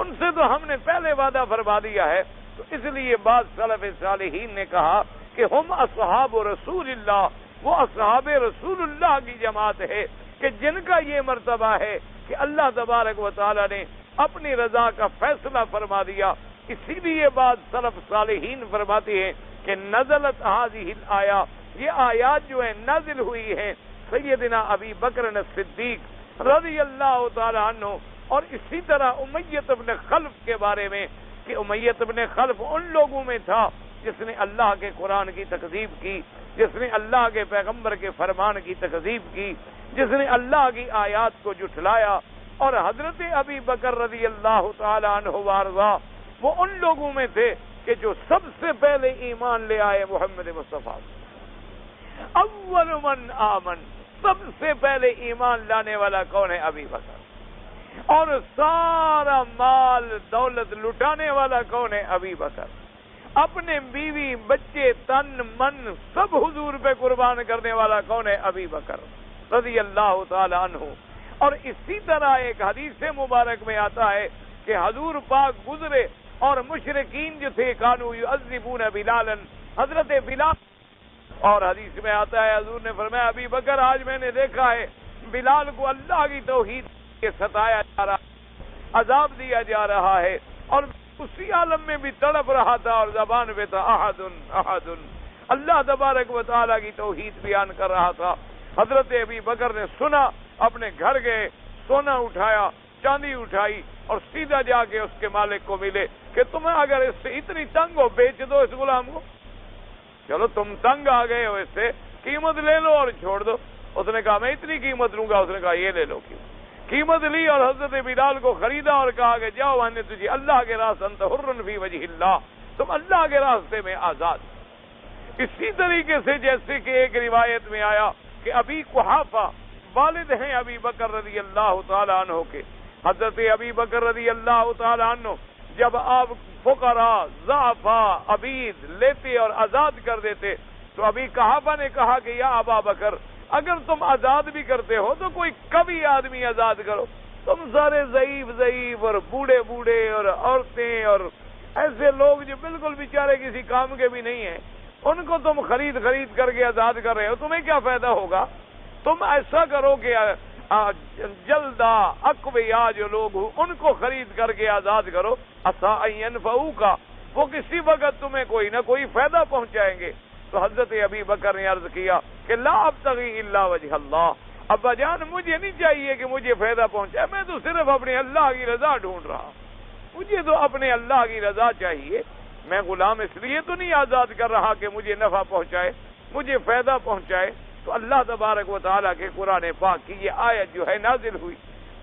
ان سے تو ہم نے پہلے وعدہ فرما دیا ہے۔ تو اس لیے بعض سلف صالحین نے کہا کہ ہم اصحاب رسول اللہ، وہ اصحاب رسول اللہ کی جماعت ہے کہ جن کا یہ مرتبہ ہے کہ اللہ تبارک و تعالی نے اپنی رضا کا فیصلہ فرما دیا۔ اسی لیے بعض سلف صالحین فرماتے ہیں کہ نزلت هذه الآیہ، یہ آیات جو ہیں نازل ہوئی ہیں سیدنا ابی بکر الصدیق رضی اللہ تعالی عنہ اور اسی طرح امیۃ بن خلف کے بارے میں، کہ امیۃ بن خلف ان لوگوں میں تھا جس نے اللہ کے قرآن کی تکذیب کی، جس نے اللہ کے پیغمبر کے فرمان کی تکذیب کی، جس نے اللہ کی آیات کو جھٹلایا، اور حضرت ابی بکر رضی اللہ تعالی عنہ وارضا وہ ان لوگوں میں تھے کہ جو سب سے پہلے ایمان لے آئے محمد مصطفیٰ، اول من آمن، سب سے پہلے ایمان لانے والا کون ہے؟ ابی بکر۔ اور سارا مال دولت لٹانے والا کون ہے؟ ابی بکر۔ اپنے بیوی بچے تن من سب حضور پہ قربان کرنے والا کون ہے؟ ابی بکر رضی اللہ تعالی عنہ۔ اور اسی طرح ایک حدیث مبارک میں آتا ہے کہ حضور پاک گزرے اور مشرکین جو تھے کانوا یعذبون بلالا، حضرت بلال، اور حدیث میں آتا ہے حضور نے فرمایا ابی بکر آج میں نے دیکھا ہے بلال کو اللہ کی توحید کے ستایا جا رہا، عذاب دیا جا رہا ہے، اور اسی عالم میں بھی تڑپ رہا تھا اور زبان پہ تھا احد احد، اللہ تبارک و تعالیٰ کی توحید بیان کر رہا تھا۔ حضرت ابی بکر نے سنا، اپنے گھر گئے، سونا اٹھایا، چاندی اٹھائی، اور سیدھا جا کے اس کے مالک کو ملے کہ تمہیں اگر اس سے اتنی تنگ ہو بیچ دو اس غلام کو، چلو تم تنگ آ گئے ہو اس سے، قیمت لے لو اور چھوڑ دو۔ اس نے کہا میں اتنی قیمت لوں گا، اس نے کہا یہ لے لو قیمت لی، اور حضرت بلال کو خریدا اور کہا کہ جاؤ میں نے تجھے اللہ کے راستے انت حر فی وجہ اللہ، تم اللہ کے راستے میں آزاد۔ اسی طریقے سے جیسے کہ ایک روایت میں آیا کہ ابی قحافہ والد ہیں ابی بکر رضی اللہ تعالی عنہ کے، حضرت ابی بکر رضی اللہ تعالی عنہ جب آپ فقراء ضعفاء عبید لیتے اور آزاد کر دیتے تو ابی قحافہ نے کہا کہ یا ابا بکر اگر تم آزاد بھی کرتے ہو تو کوئی کبھی آدمی آزاد کرو، تم سارے ضعیف اور بوڑھے بوڑھے اور عورتیں اور ایسے لوگ جو بالکل بیچارے کسی کام کے بھی نہیں ہیں، ان کو تم خرید کر کے آزاد کر رہے ہو، تمہیں کیا فائدہ ہوگا؟ تم ایسا کرو کہ جلدا اقویا جو لوگ ہوں ان کو خرید کر کے آزاد کرو، عسیٰ ان ینفعوک، وہ کسی وقت تمہیں کوئی نہ کوئی فائدہ پہنچائیں گے۔ تو حضرت ابی بکر نے عرض کیا کہ لا ابتغی الا وجہ اللہ، ابا جان مجھے نہیں چاہیے کہ مجھے فائدہ پہنچائے، میں تو صرف اپنے اللہ کی رضا ڈھونڈ رہا، مجھے تو اپنے اللہ کی رضا چاہیے، میں غلام اس لیے تو نہیں آزاد کر رہا کہ مجھے نفع پہنچائے، مجھے فائدہ پہنچائے۔ تو اللہ تبارک و تعالیٰ کے قرآن پاک کی یہ آیت جو ہے نازل ہوئی،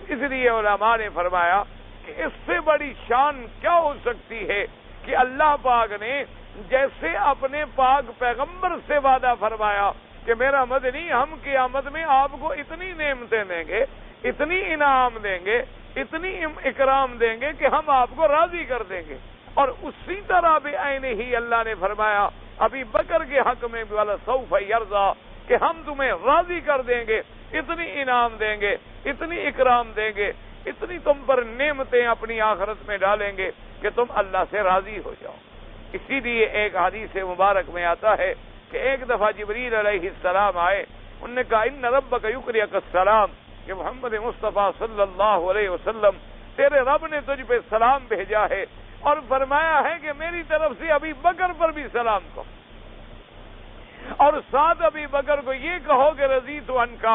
اس لیے علماء نے فرمایا کہ اس سے بڑی شان کیا ہو سکتی ہے کہ اللہ پاک نے جیسے اپنے پاک پیغمبر سے وعدہ فرمایا کہ میرا مدنی ہم قیامت میں آپ کو اتنی نعمتیں دیں گے، اتنی انعام دیں گے، اتنی اکرام دیں گے کہ ہم آپ کو راضی کر دیں گے، اور اسی طرح بھی عین ہی اللہ نے فرمایا ابی بکر کے حق میں وَلَسَوْفَ يَرْضَىٰ کہ ہم تمہیں راضی کر دیں گے، اتنی انعام دیں گے، اتنی اکرام دیں گے، اتنی تم پر نعمتیں اپنی آخرت میں ڈالیں گے کہ تم اللہ سے راضی ہو جاؤ۔ اسی لیے ایک حدیث مبارک میں آتا ہے کہ ایک دفعہ جبریل علیہ السلام آئے، انہوں نے کہا ان ربک یقرئک السلام، کہ محمد مصطفیٰ صلی اللہ علیہ وسلم تیرے رب نے تجھ پہ سلام بھیجا ہے، اور فرمایا ہے کہ میری طرف سے ابی بکر پر بھی سلام کہو، اور ساتھ ابی بکر کو یہ کہو کہ رضیت عنک،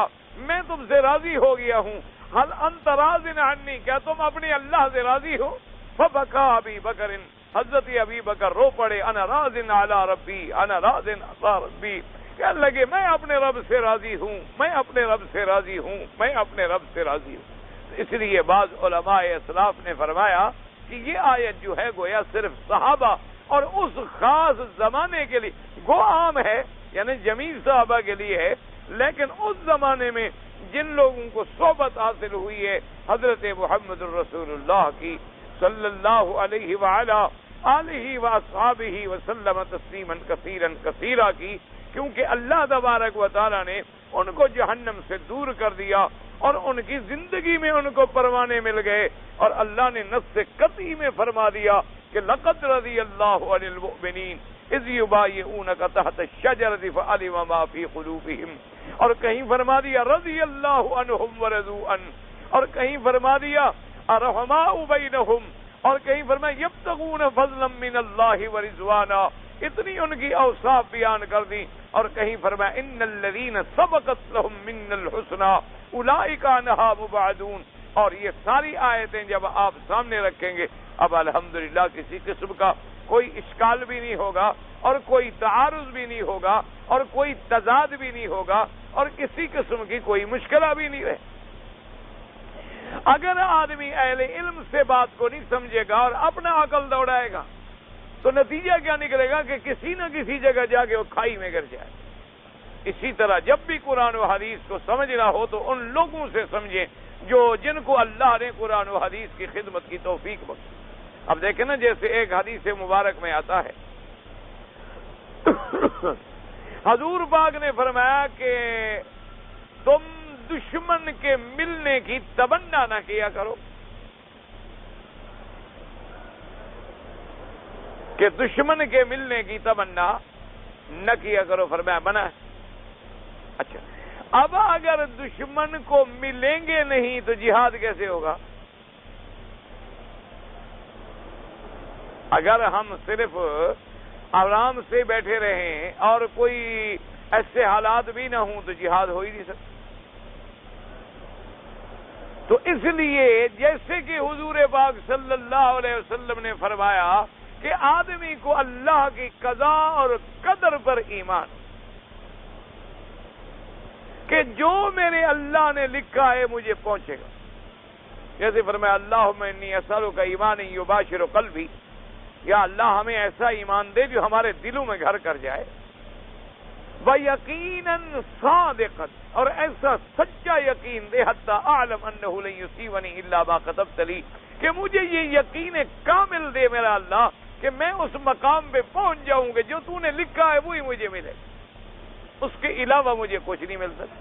میں تم سے راضی ہو گیا ہوں، هل انت راض عنی، کیا تم اپنے اللہ سے راضی ہو؟ فبکا ابی بکر، حضرت ابی بکر رو پڑے، انا راض علی ربی، انا راض علی ربی، کہنے لگے میں اپنے رب سے راضی ہوں، میں اپنے رب سے راضی ہوں، میں اپنے رب سے راضی ہوں۔ اس لیے بعض علماء اسلاف نے فرمایا کہ یہ آیت جو ہے گویا صرف صحابہ اور اس خاص زمانے کے لیے گو عام ہے، یعنی جمیع صحابہ کے لیے ہے، لیکن اس زمانے میں جن لوگوں کو صحبت حاصل ہوئی ہے حضرت محمد الرسول اللہ کی صلی اللہ علیہ وآلہ آلہ واصحابہ وسلم تسلیما کثیرا کثیرا کی، کیونکہ اللہ تبارک و تعالی نے ان کو جہنم سے دور کر دیا اور ان کی زندگی میں ان کو پروانے مل گئے، اور اللہ نے نص قطعی میں فرما دیا کہ لقد رضی اللہ عن المؤمنین اذ یبایعونک تحت الشجرۃ فعلم ما فی قلوبہم، اور کہیں فرما دیا رضی اللہ عنہم ورضوا عنہ، اور کہیں فرما دیا الرحماء بینہم، اور کہیں فرمایا یبتغون فضلا من اللہ ورضوانا، اتنی ان کی اوصاف بیان کر دی، اور کہیں فرمایا ان الذین سبقت لهم منا الحسنى اولئک عنہا مبعدون، اور یہ ساری آیتیں جب آپ سامنے رکھیں گے اب الحمدللہ کسی قسم کا کوئی اشکال بھی نہیں ہوگا اور کوئی تعارض بھی نہیں ہوگا اور کوئی تضاد بھی نہیں ہوگا اور کسی قسم کی کوئی مشکلہ بھی نہیں رہے۔ اگر آدمی اہل علم سے بات کو نہیں سمجھے گا اور اپنا عقل دوڑائے گا تو نتیجہ کیا نکلے گا کہ کسی نہ کسی جگہ جا کے وہ کھائی میں گر جائے۔ اسی طرح جب بھی قرآن و حدیث کو سمجھنا ہو تو ان لوگوں سے سمجھیں جن کو اللہ نے قرآن و حدیث کی خدمت کی توفیق بخشی۔ اب دیکھیں نا، جیسے ایک حدیث مبارک میں آتا ہے حضور پاک نے فرمایا کہ تم دشمن کے ملنے کی تمنا نہ کیا کرو، کہ دشمن کے ملنے کی تمنا نہ کیا کرو، فرمایا منع ہے۔ اچھا، اب اگر دشمن کو ملیں گے نہیں تو جہاد کیسے ہوگا؟ اگر ہم صرف آرام سے بیٹھے رہیں اور کوئی ایسے حالات بھی نہ ہوں تو جہاد ہو ہی نہیں سکتا۔ تو اس لیے جیسے کہ حضور پاک صلی اللہ علیہ وسلم نے فرمایا کہ آدمی کو اللہ کی قضا اور قدر پر ایمان، کہ جو میرے اللہ نے لکھا ہے مجھے پہنچے گا، جیسے فرمایا اللہم انی اسألک ایمانا یباشر قلبی، یا اللہ ہمیں ایسا ایمان دے جو ہمارے دلوں میں گھر کر جائے، وَيَقِينًا صَادِقًا، اور ایسا سچا یقین دے حتی اعلم انہ لن یصیبنی الا ما کتبت لی، کہ مجھے یہ یقین کامل دے میرا اللہ کہ میں اس مقام پہ پہنچ جاؤں گا جو تو نے لکھا ہے وہی مجھے ملے، اس کے علاوہ مجھے کچھ نہیں مل سکتا۔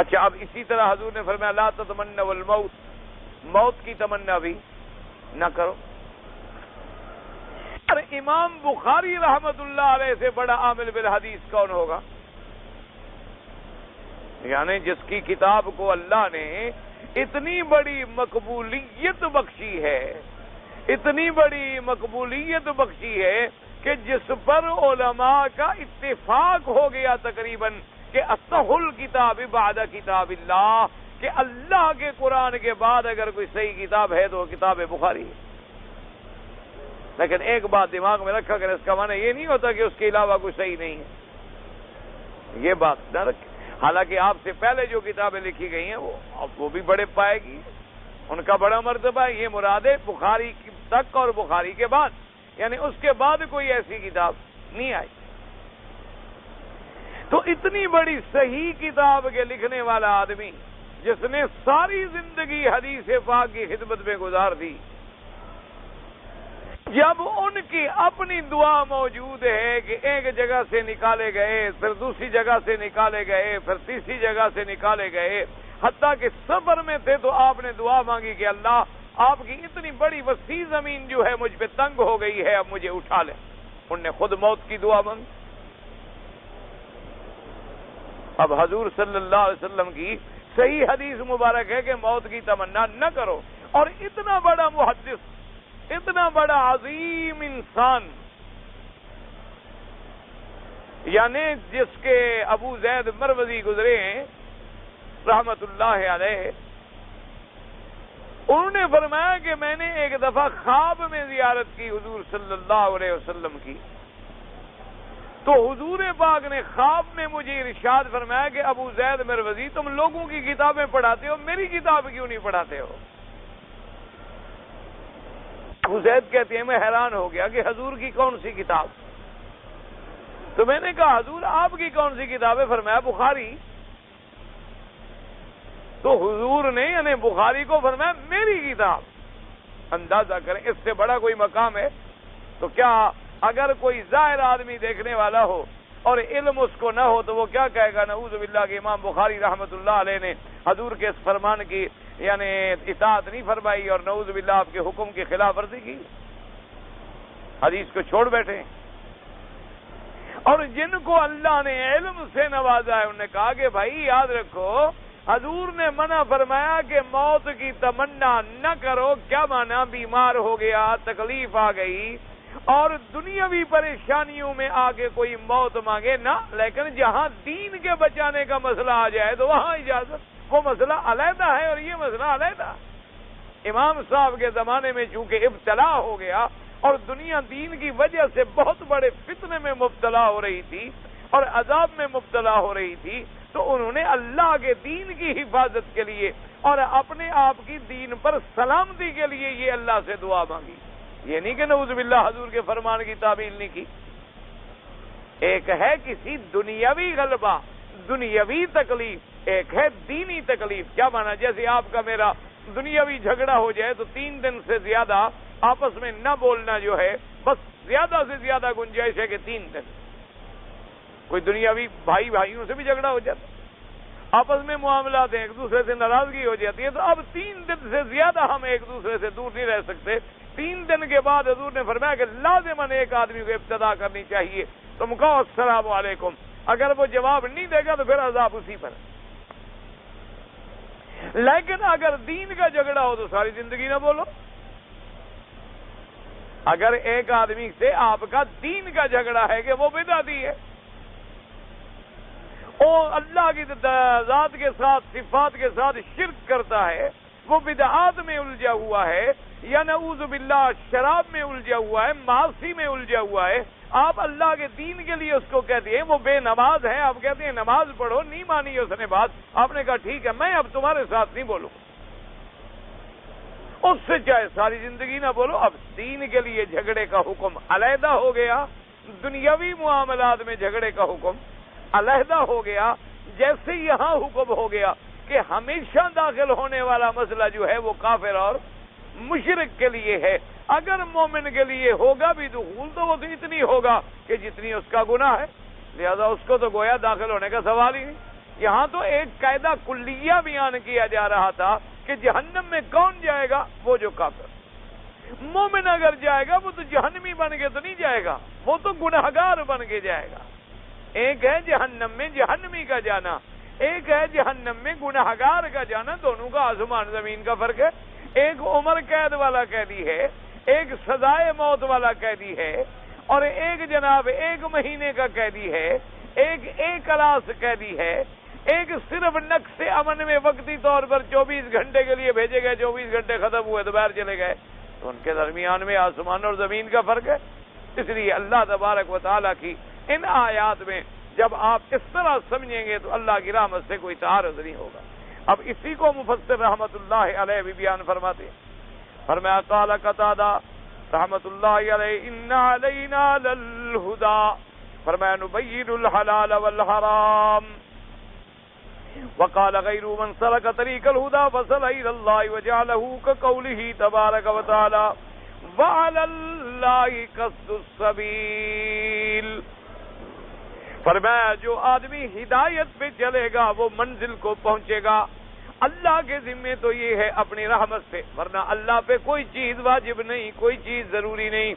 اچھا، اب اسی طرح حضور نے فرمایا لا تتمنوا الموت، موت کی تمنا بھی نہ کرو۔ امام بخاری رحمت اللہ علیہ سے بڑا عامل بالحدیث کون ہوگا؟ یعنی جس کی کتاب کو اللہ نے اتنی بڑی مقبولیت بخشی ہے، اتنی بڑی مقبولیت بخشی ہے کہ جس پر علماء کا اتفاق ہو گیا تقریباً کہ اصح الکتاب بعد کتاب اللہ، کہ اللہ کے قرآن کے بعد اگر کوئی صحیح کتاب ہے تو وہ کتاب بخاری ہے۔ لیکن ایک بات دماغ میں رکھا کرے، اس کا معنی یہ نہیں ہوتا کہ اس کے علاوہ کوئی صحیح نہیں ہے، یہ بات نہ رکھے۔ حالانکہ آپ سے پہلے جو کتابیں لکھی گئی ہیں وہ بھی بڑے پائے گی، ان کا بڑا مرتبہ ہے، یہ مراد ہے بخاری تک اور بخاری کے بعد، یعنی اس کے بعد کوئی ایسی کتاب نہیں آئی۔ تو اتنی بڑی صحیح کتاب کے لکھنے والا آدمی جس نے ساری زندگی حدیث پاک کی خدمت میں گزار دی، جب ان کی اپنی دعا موجود ہے کہ ایک جگہ سے نکالے گئے، پھر دوسری جگہ سے نکالے گئے، پھر تیسری جگہ سے نکالے گئے، حتیٰ کہ سفر میں تھے تو آپ نے دعا مانگی کہ اللہ آپ کی اتنی بڑی وسیع زمین جو ہے مجھ پہ تنگ ہو گئی ہے، اب مجھے اٹھا لیں۔ ان نے خود موت کی دعا مانگی۔ اب حضور صلی اللہ علیہ وسلم کی صحیح حدیث مبارک ہے کہ موت کی تمنا نہ کرو، اور اتنا بڑا محدث، اتنا بڑا عظیم انسان، یعنی جس کے ابو زید مروزی گزرے ہیں رحمت اللہ علیہ، انہوں نے فرمایا کہ میں نے ایک دفعہ خواب میں زیارت کی حضور صلی اللہ علیہ وسلم کی، تو حضور پاک نے خواب میں مجھے ارشاد فرمایا کہ ابو زید مروزی تم لوگوں کی کتابیں پڑھاتے ہو، میری کتاب کیوں نہیں پڑھاتے ہو؟ ابو زید کہتے ہیں میں حیران ہو گیا کہ حضور کی کون سی کتاب؟ تو میں نے کہا حضور آپ کی کون سی کتاب ہے؟ فرمایا بخاری۔ تو حضور نے یعنی بخاری کو فرمایا میری کتاب۔ اندازہ کریں اس سے بڑا کوئی مقام ہے؟ تو کیا اگر کوئی ظاہر آدمی دیکھنے والا ہو اور علم اس کو نہ ہو تو وہ کیا کہے گا نعوذ باللہ کہ امام بخاری رحمت اللہ علیہ نے حضور کے اس فرمان کی یعنی اطاعت نہیں فرمائی اور نعوذ باللہ آپ کے حکم کی خلاف ورزی کی، حدیث کو چھوڑ بیٹھے۔ اور جن کو اللہ نے علم سے نوازا ہے انہوں نے کہا کہ بھائی یاد رکھو حضور نے منع فرمایا کہ موت کی تمنا نہ کرو، کیا مانا؟ بیمار ہو گیا، تکلیف آ گئی اور دنیاوی پریشانیوں میں آگے کوئی موت مانگے نہ، لیکن جہاں دین کے بچانے کا مسئلہ آ جائے تو وہاں اجازت، وہ مسئلہ علیحدہ ہے اور یہ مسئلہ علیحدہ۔ امام صاحب کے زمانے میں چونکہ ابتلا ہو گیا اور دنیا دین کی وجہ سے بہت بڑے فتنے میں مبتلا ہو رہی تھی اور عذاب میں مبتلا ہو رہی تھی، تو انہوں نے اللہ کے دین کی حفاظت کے لیے اور اپنے آپ کی دین پر سلامتی کے لیے یہ اللہ سے دعا مانگی۔ یہ نہیں کہ نعوذ باللہ حضور کے فرمان کی تعمیل نہیں کی۔ ایک ہے کسی دنیاوی غلبہ، دنیاوی تکلیف، ایک ہے دینی تکلیف۔ کیا مانا؟ جیسے آپ کا میرا دنیاوی جھگڑا ہو جائے تو 3 دن سے زیادہ آپس میں نہ بولنا جو ہے، بس زیادہ سے زیادہ گنجائش ہے کہ 3 دن۔ کوئی دنیاوی بھائی بھائیوں سے بھی جھگڑا ہو جاتا، آپس میں معاملات ہیں، ایک دوسرے سے ناراضگی ہو جاتی ہے، تو اب 3 دن سے زیادہ ہم ایک دوسرے سے دور نہیں رہ سکتے۔ 3 دن کے بعد حضور نے فرمایا کہ لازماً ایک آدمی کو ابتدا کرنی چاہیے، تم کہو السلام علیکم، اگر وہ جواب نہیں دے گا تو پھر عذاب اسی پر۔ لیکن اگر دین کا جھگڑا ہو تو ساری زندگی نہ بولو۔ اگر ایک آدمی سے آپ کا دین کا جھگڑا ہے کہ وہ بدعتی ہے، وہ اللہ کی ذات کے ساتھ صفات کے ساتھ شرک کرتا ہے، وہ بدعات میں الجھا ہوا ہے یا نعوذ باللہ شراب میں الجھا ہوا ہے، معاصی میں الجھا ہوا ہے، آپ اللہ کے دین کے لیے اس کو کہتے ہیں وہ بے نماز ہے، آپ کہتے ہیں نماز پڑھو، نہیں مانی اس نے بات، آپ نے کہا ٹھیک ہے میں اب تمہارے ساتھ نہیں بولوں، اس سے چاہے ساری زندگی نہ بولو۔ اب دین کے لیے جھگڑے کا حکم علیحدہ ہو گیا، دنیاوی معاملات میں جھگڑے کا حکم علیحدہ ہو گیا، جیسے یہاں حکم ہو گیا کہ ہمیشہ داخل ہونے والا مسئلہ جو ہے وہ کافر اور مشرک کے لیے ہے۔ اگر مومن کے لیے ہوگا بھی دخول تو وہ تو اتنی ہوگا کہ جتنی اس کا گناہ ہے، لہذا اس کو تو گویا داخل ہونے کا سوال ہی نہیں۔ یہاں تو ایک قاعدہ کلیہ بیان کیا جا رہا تھا کہ جہنم میں کون جائے گا؟ وہ جو کافر۔ مومن اگر جائے گا وہ تو جہنمی بن کے تو نہیں جائے گا، وہ تو گناہگار بن کے جائے گا۔ ایک ہے جہنم میں جہنمی کا جانا، ایک ہے جہنم میں گناہگار کا جانا، دونوں کا آسمان زمین کا فرق ہے۔ ایک عمر قید والا قیدی ہے، ایک سزائے موت والا قیدی ہے، اور ایک جناب 1 مہینے کا قیدی ہے، ایک کلاس قیدی ہے، ایک صرف نقص امن میں وقتی طور پر 24 گھنٹے کے لیے بھیجے گئے، 24 گھنٹے ختم ہوئے تو باہر چلے گئے، تو ان کے درمیان میں آسمان اور زمین کا فرق ہے۔ اس لیے اللہ تبارک و تعالیٰ کی ان آیات میں جب آپ اس طرح سمجھیں گے تو اللہ کی رحمت سے کوئی تعارض نہیں ہوگا۔ اب اسی کو مفسر رحمت اللہ علیہ بھی بیان فرماتے ہیں، فرمایا قال قتادہ رحمت اللہ علیہ ان علینا للہدی، فرمایا نبین الحلال والحرام، وقال غیر من سلک طریق الہدی فصل الى اللہ وجعلہ کقولہ تبارک و تعالی وعلی اللہ قصد السبیل، فرمایا جو آدمی ہدایت پہ چلے گا وہ منزل کو پہنچے گا۔ اللہ کے ذمے تو یہ ہے اپنی رحمت سے، ورنہ اللہ پہ کوئی چیز واجب نہیں، کوئی چیز ضروری نہیں،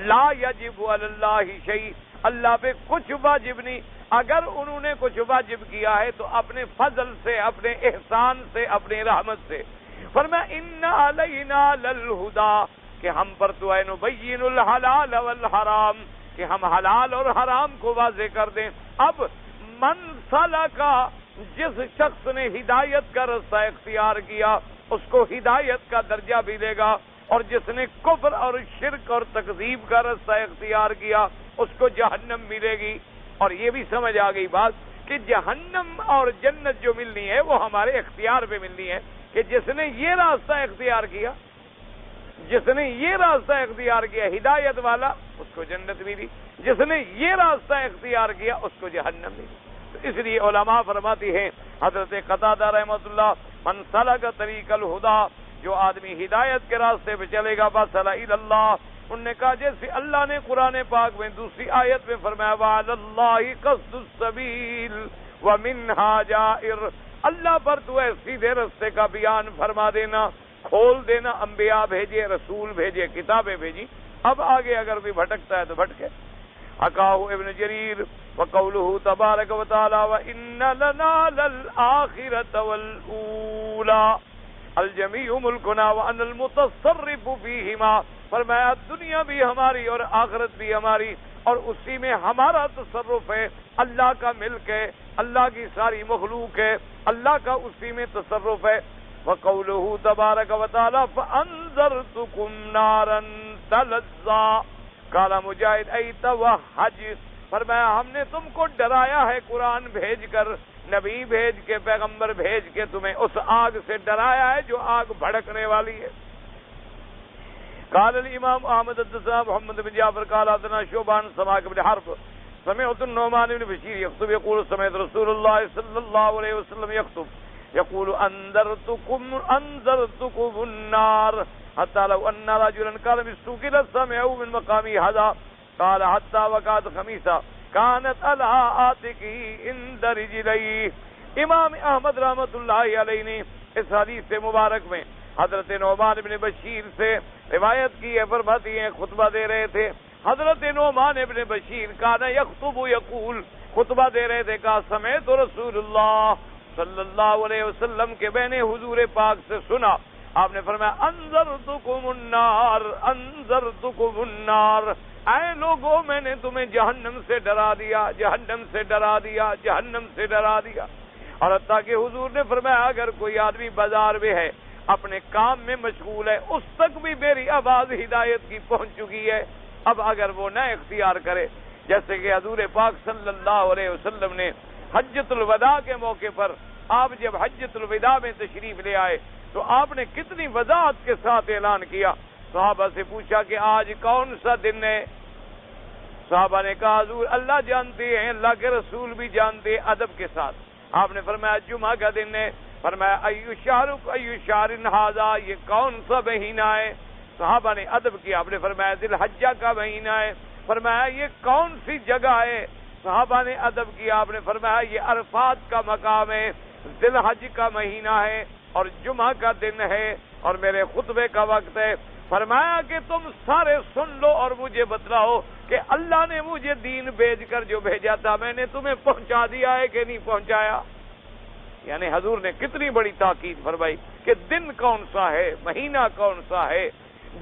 لا یجب علی اللہ شیء، اللہ پہ کچھ واجب نہیں۔ اگر انہوں نے کچھ واجب کیا ہے تو اپنے فضل سے، اپنے احسان سے، اپنی رحمت سے۔ فرمایا ان علینا للہدی، کہ ہم پر تو ہے نبین الحلال والحرام، کہ ہم حلال اور حرام کو واضح کر دیں۔ اب من سلکا، جس شخص نے ہدایت کا رستہ اختیار کیا اس کو ہدایت کا درجہ بھی دے گا، اور جس نے کفر اور شرک اور تکذیب کا رستہ اختیار کیا اس کو جہنم ملے گی۔ اور یہ بھی سمجھ آ گئی بات کہ جہنم اور جنت جو ملنی ہے وہ ہمارے اختیار پہ ملنی ہے، کہ جس نے یہ راستہ اختیار کیا جس نے یہ راستہ اختیار کیا ہدایت والا اس کو جنت بھی دی، جس نے یہ راستہ اختیار کیا اس کو جہنم بھی دی۔ تو اس لیے علماء فرماتی ہیں، حضرت قتادہ رحمۃ اللہ، من سلک طریق الہدا، جو آدمی ہدایت کے راستے پہ چلے گا وصل الی اللہ، انہوں نے کہا جیسے اللہ نے قرآن پاک میں دوسری آیت میں فرمایا وعلی اللہ قصد السبیل ومنہا جائر، اللہ پر تو ہے سیدھے راستے کا بیان فرما دینا، کھول دینا، انبیاء بھیجے، رسول بھیجے، کتابیں بھیجی، اب آگے اگر بھی بھٹکتا ہے تو بھٹکے۔ حکاہ ابن جریر وقولہ تبارک و تعالی وَإِنَّ لَنَا لَلْآخِرَةَ وَالْأُولَى الجمیع ملکنا وَأَنَا الْمُتَصَرِّفُ فِيهِمَا، فرمایا دنیا بھی ہماری اور آخرت بھی ہماری، اور اسی میں ہمارا تصرف ہے، اللہ کا ملک ہے، اللہ کی ساری مخلوق ہے، اللہ کا اسی میں تصرف ہے۔ وقولہ تبارک و تعالی فَأَنذَرْتُكُمْ نَارًا تَلَظَّىٰ، قال مجاہد ای توحج، فرمایا ہم نے تم کو ڈرایا ہے قرآن بھیج کر، نبی بھیج کے، پیغمبر بھیج کے تمہیں اس آگ سے ڈرایا ہے جو آگ بھڑکنے والی ہے۔ قال الامام احمد حدثنا محمد بن جعفر قال حدثنا شعبان سماک بن حرب سمعت النعمان بن بشیر یخطب یقول سمعت رسول اللہ صلی اللہ علیہ وسلم یخطب یقول انذرتکم النار حتى لو ان رجلا كان بالسوق لسمعوا من مقامي هذا قال حتى وقعت خميسة كانت على عاتقه عند رجليه۔ امام احمد رحمۃ اللہ علیہ نے اس حدیث مبارک میں حضرت نعمان بن بشیر سے روایت کی ہے، فرماتی ہیں خطبہ دے رہے تھے حضرت نعمان بن بشیر، کان یخطب یقول، خطبہ دے رہے تھے، کہا سمعت رسول اللہ صلی اللہ علیہ وسلم کے میں نے حضور پاک سے سنا، آپ نے فرمایا انذرتکم النار انذرتکم النار، اے لوگوں میں نے تمہیں جہنم سے ڈرا دیا، جہنم سے ڈرا دیا، جہنم سے ڈرا دیا۔ اور حتیٰ کہ حضور نے فرمایا اگر کوئی آدمی بازار میں ہے، اپنے کام میں مشغول ہے، اس تک بھی میری آواز ہدایت کی پہنچ چکی ہے، اب اگر وہ نہ اختیار کرے، جیسے کہ حضور پاک صلی اللہ علیہ وسلم نے حجۃ الوداع کے موقع پر، آپ جب حجۃ الوداع میں تشریف لے آئے تو آپ نے کتنی وضاحت کے ساتھ اعلان کیا۔ صحابہ سے پوچھا کہ آج کون سا دن ہے؟ صحابہ نے کہا حضور اللہ جانتے ہیں، اللہ کے رسول بھی جانتے ہیں، ادب کے ساتھ۔ آپ نے فرمایا جمعہ کا دن ہے۔ فرمایا ایو شہر ھذا، یہ کون سا مہینہ ہے؟ صحابہ نے ادب کیا، آپ نے فرمایا ذی الحجہ کا مہینہ ہے۔ فرمایا یہ کون سی جگہ ہے؟ صحابہ نے ادب کیا، آپ نے فرمایا یہ عرفات کا مقام ہے، ذی الحج کا مہینہ ہے اور جمعہ کا دن ہے اور میرے خطبے کا وقت ہے۔ فرمایا کہ تم سارے سن لو اور مجھے بتلاؤ کہ اللہ نے مجھے دین بھیج کر جو بھیجا تھا میں نے تمہیں پہنچا دیا ہے کہ نہیں پہنچایا؟ یعنی حضور نے کتنی بڑی تاکید فرمائی کہ دن کون سا ہے، مہینہ کون سا ہے،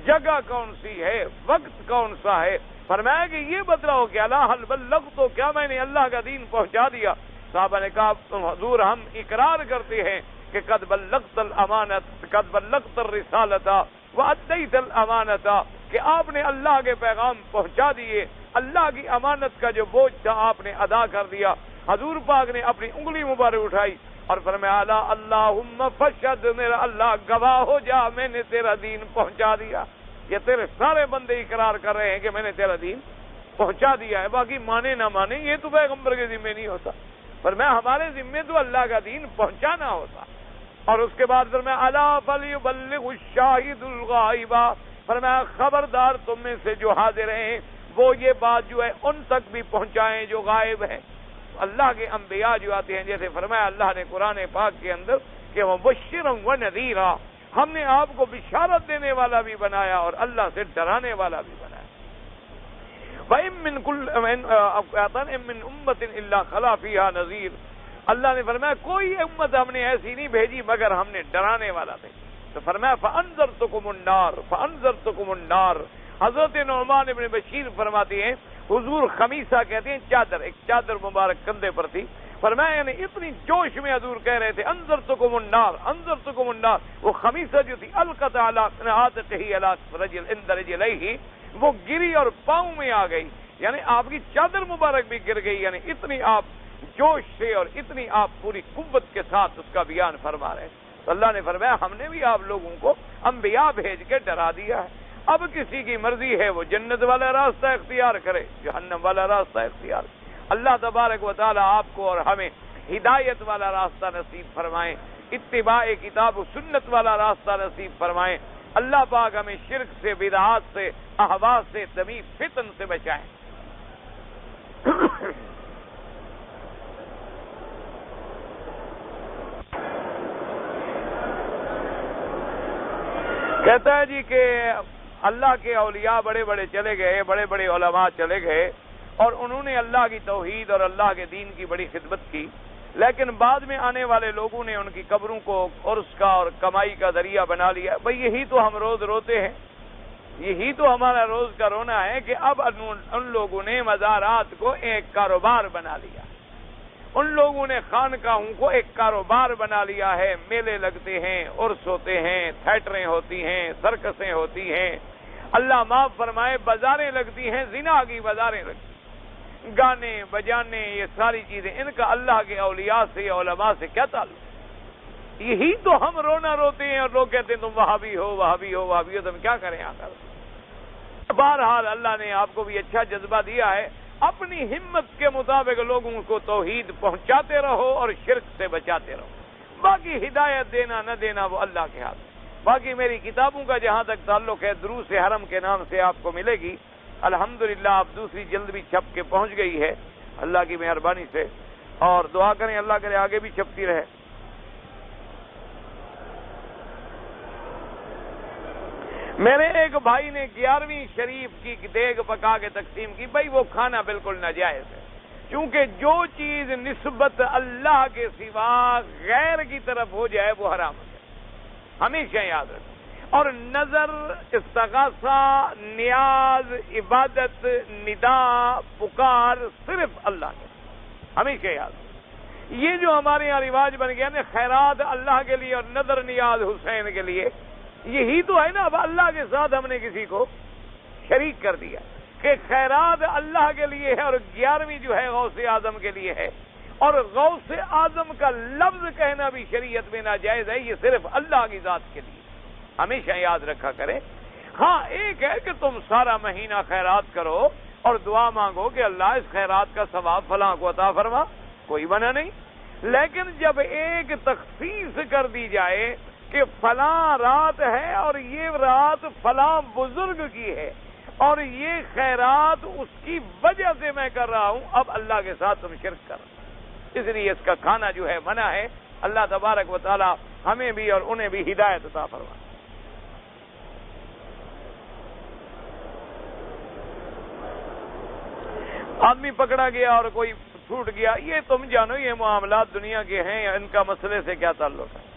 جگہ کون سی ہے، وقت کون سا ہے۔ فرمایا کہ یہ بتلاؤ کہ اللہ حل بلغت، تو کیا میں نے اللہ کا دین پہنچا دیا؟ صحابہ نے کہا حضور ہم اقرار کرتے ہیں کہ قد بلغت الامانت، قد بلغت الرسالت وادیت الامانت، کہ آپ نے اللہ کے پیغام پہنچا دیے، اللہ کی امانت کا جو بوجھ تھا آپ نے ادا کر دیا۔ حضور پاک نے اپنی انگلی مبارک اٹھائی اور فرمایا اللہم فشہد، میرا اللہ گواہ ہو جا میں نے تیرا دین پہنچا دیا۔ یہ تیرے سارے بندے اقرار کر رہے ہیں کہ میں نے تیرا دین پہنچا دیا ہے، باقی مانے نہ مانے یہ تو پیغمبر کے ذمہ نہیں ہوتا، فرمایا ہمارے ذمہ تو اللہ کا دین پہنچانا ہوتا۔ اور اس کے بعد فرمایا الا فلیبلغ الشاہد الغائب، فرمایا خبردار تم میں سے جو حاضر ہیں وہ یہ بات جو ہے ان تک بھی پہنچائیں جو غائب ہیں۔ اللہ کے انبیاء جو آتے ہیں، جیسے فرمایا اللہ نے قرآن پاک کے اندر کہ مبشرا ونذیرا، ہم نے آپ کو بشارت دینے والا بھی بنایا اور اللہ سے ڈرانے والا بھی بنایا۔ وَإِن مِّن أُمَّةٍ إِلَّا خَلَا فِيهَا نَذِيرٌ، اللہ نے فرمایا کوئی امت ہم نے ایسی نہیں بھیجی مگر ہم نے ڈرانے والا تھے۔ تو فرمایا فَأَنذَرْتُكُمُ النَّارَ فَأَنذَرْتُكُمُ النَّارَ۔ حضرت نعمان بن بشیر فرماتے ہیں حضور خمیسہ کہتے ہیں چادر، ایک چادر مبارک کندھے پر تھی، فرمایا یعنی اتنی جوش میں حضور کہہ رہے تھے انذرتکم النار انذرتکم النار، وہ خمیسہ جو تھی القت علی عاتقہ علی رجل عند رجلیہ، وہ گری اور پاؤں میں آ گئی، یعنی آپ کی چادر مبارک بھی گر گئی، یعنی اتنی آپ جوش سے اور اتنی آپ پوری قوت کے ساتھ اس کا بیان فرما رہے ہیں۔ تو اللہ نے فرمایا ہم نے بھی آپ لوگوں کو انبیاء بھیج کے ڈرا دیا ہے، اب کسی کی مرضی ہے وہ جنت والا راستہ اختیار کرے، جہنم والا راستہ اختیار کرے۔ اللہ تبارک و تعالی آپ کو اور ہمیں ہدایت والا راستہ نصیب فرمائیں، اتباع کتاب و سنت والا راستہ نصیب فرمائیں۔ اللہ پاک ہمیں شرک سے، بدعات سے، اہوا سے، دمی فتن سے بچائیں۔ کہتا ہے جی کہ اللہ کے اولیاء بڑے بڑے چلے گئے، بڑے بڑے علماء چلے گئے اور انہوں نے اللہ کی توحید اور اللہ کے دین کی بڑی خدمت کی، لیکن بعد میں آنے والے لوگوں نے ان کی قبروں کو عرس کا اور کمائی کا ذریعہ بنا لیا۔ بھئی یہی تو ہم روز روتے ہیں، یہی تو ہمارا روز کا رونا ہے کہ اب ان لوگوں نے مزارات کو ایک کاروبار بنا لیا، ان لوگوں نے خانقاہوں کو ایک کاروبار بنا لیا ہے۔ میلے لگتے ہیں، عرس ہوتے ہیں، تھیٹریں ہوتی ہیں، سرکسیں ہوتی ہیں، اللہ معاف فرمائے بازاریں لگتی ہیں، زنا کی بازاریں لگتی ہیں، گانے بجانے، یہ ساری چیزیں، ان کا اللہ کے اولیاء سے، علماء سے کیا تعلق؟ یہی تو ہم رونا روتے ہیں اور لوگ کہتے ہیں تم وہابی ہو، وہابی ہو، وہابی ہو، تم کیا کریں آخر؟ بہرحال اللہ نے آپ کو بھی اچھا جذبہ دیا ہے، اپنی ہمت کے مطابق لوگوں کو توحید پہنچاتے رہو اور شرک سے بچاتے رہو، باقی ہدایت دینا نہ دینا وہ اللہ کے ہاتھ۔ باقی میری کتابوں کا جہاں تک تعلق ہے، دروس حرم کے نام سے آپ کو ملے گی، الحمدللہ اب دوسری جلد بھی چھپ کے پہنچ گئی ہے اللہ کی مہربانی سے، اور دعا کریں اللہ کرے آگے بھی چھپتی رہے۔ میرے ایک بھائی نے 11ویں شریف کی دیگ پکا کے تقسیم کی، بھائی وہ کھانا بالکل ناجائز ہے، کیونکہ جو چیز نسبت اللہ کے سوا غیر کی طرف ہو جائے وہ حرام ہے، ہمیشہ یاد رکھیں۔ اور نظر، استغاثہ، نیاز، عبادت، ندا، پکار صرف اللہ کے، ہمیشہ یاد رکھیں۔ یہ جو ہمارے یہاں رواج بن گیا نا، خیرات اللہ کے لیے اور نظر نیاز حسین کے لیے، یہی تو ہے نا، اب اللہ کے ساتھ ہم نے کسی کو شریک کر دیا کہ خیرات اللہ کے لیے ہے اور 11ویں جو ہے غوث اعظم کے لیے ہے، اور غوث اعظم کا لفظ کہنا بھی شریعت میں ناجائز ہے، یہ صرف اللہ کی ذات کے لیے، ہمیشہ یاد رکھا کرے۔ ہاں ایک ہے کہ تم سارا مہینہ خیرات کرو اور دعا مانگو کہ اللہ اس خیرات کا ثواب فلاں کو عطا فرما، کوئی منع نہیں، لیکن جب ایک تخصیص کر دی جائے کہ فلاں رات ہے اور یہ رات فلاں بزرگ کی ہے اور یہ خیرات اس کی وجہ سے میں کر رہا ہوں، اب اللہ کے ساتھ تم شرک کر، اس لیے اس کا کھانا جو ہے منع ہے۔ اللہ تبارک و تعالی ہمیں بھی اور انہیں بھی ہدایت عطا فرمائے۔ آدمی پکڑا گیا اور کوئی چھوٹ گیا، یہ تم جانو یہ معاملات دنیا کے ہیں، ان کا مسئلے سے کیا تعلق ہے؟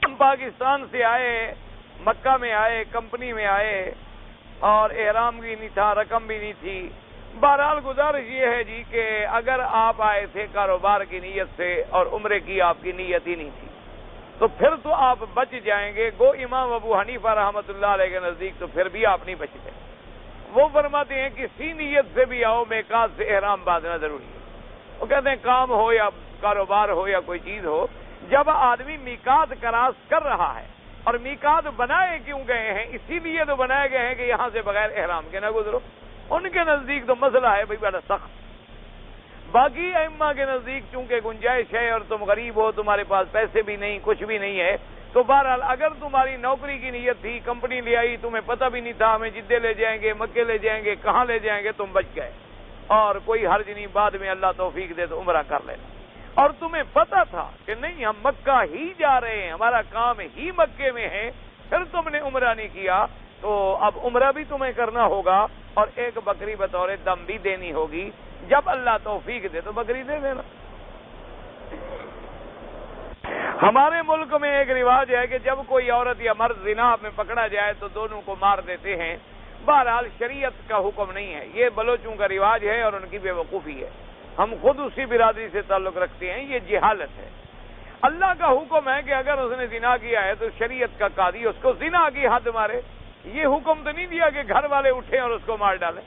ہم پاکستان سے آئے، مکہ میں آئے، کمپنی میں آئے اور احرام بھی نہیں تھا، رقم بھی نہیں تھی۔ بہرحال گزارش یہ ہے جی کہ اگر آپ آئے تھے کاروبار کی نیت سے اور عمرے کی آپ کی نیت ہی نہیں تھی تو پھر تو آپ بچ جائیں گے، گو امام ابو حنیفہ رحمۃ اللہ علیہ کے نزدیک تو پھر بھی آپ نہیں بچتے۔ وہ فرماتے ہیں کسی نیت سے بھی آؤ، میقات سے احرام باندھنا ضروری ہے۔ وہ کہتے ہیں کام ہو یا کاروبار ہو یا کوئی چیز ہو، جب آدمی میقات کراس کر رہا ہے، اور میقات بنائے کیوں گئے ہیں؟ اسی لیے تو بنائے گئے ہیں کہ یہاں سے بغیر احرام کے نہ گزرو۔ ان کے نزدیک تو مسئلہ ہے بھائی بڑا سخت، باقی ائمہ کے نزدیک چونکہ گنجائش ہے اور تم غریب ہو، تمہارے پاس پیسے بھی نہیں، کچھ بھی نہیں ہے، تو بہرحال اگر تمہاری نوکری کی نیت تھی، کمپنی لے آئی، تمہیں پتہ بھی نہیں تھا ہمیں جدے لے جائیں گے، مکے لے جائیں گے، کہاں لے جائیں گے، تم بچ گئے اور کوئی حرج نہیں، بعد میں اللہ توفیق دے تو عمرہ کر لینا۔ اور تمہیں پتہ تھا کہ نہیں ہم مکہ ہی جا رہے ہیں، ہمارا کام ہی مکے میں ہے، پھر تم نے عمرہ نہیں کیا، تو اب عمرہ بھی تمہیں کرنا ہوگا اور ایک بکری بطور دم بھی دینی ہوگی۔ جب اللہ توفیق دے تو بکری دے دینا۔ ہمارے ملک میں ایک رواج ہے کہ جب کوئی عورت یا مرد زنا میں پکڑا جائے تو دونوں کو مار دیتے ہیں۔ بہرحال شریعت کا حکم نہیں ہے، یہ بلوچوں کا رواج ہے اور ان کی بے وقوفی ہے، ہم خود اسی برادری سے تعلق رکھتے ہیں، یہ جہالت ہے۔ اللہ کا حکم ہے کہ اگر اس نے زنا کیا ہے تو شریعت کا قاضی اس کو زنا کی حد مارے۔ یہ حکم تو نہیں دیا کہ گھر والے اٹھیں اور اس کو مار ڈالیں،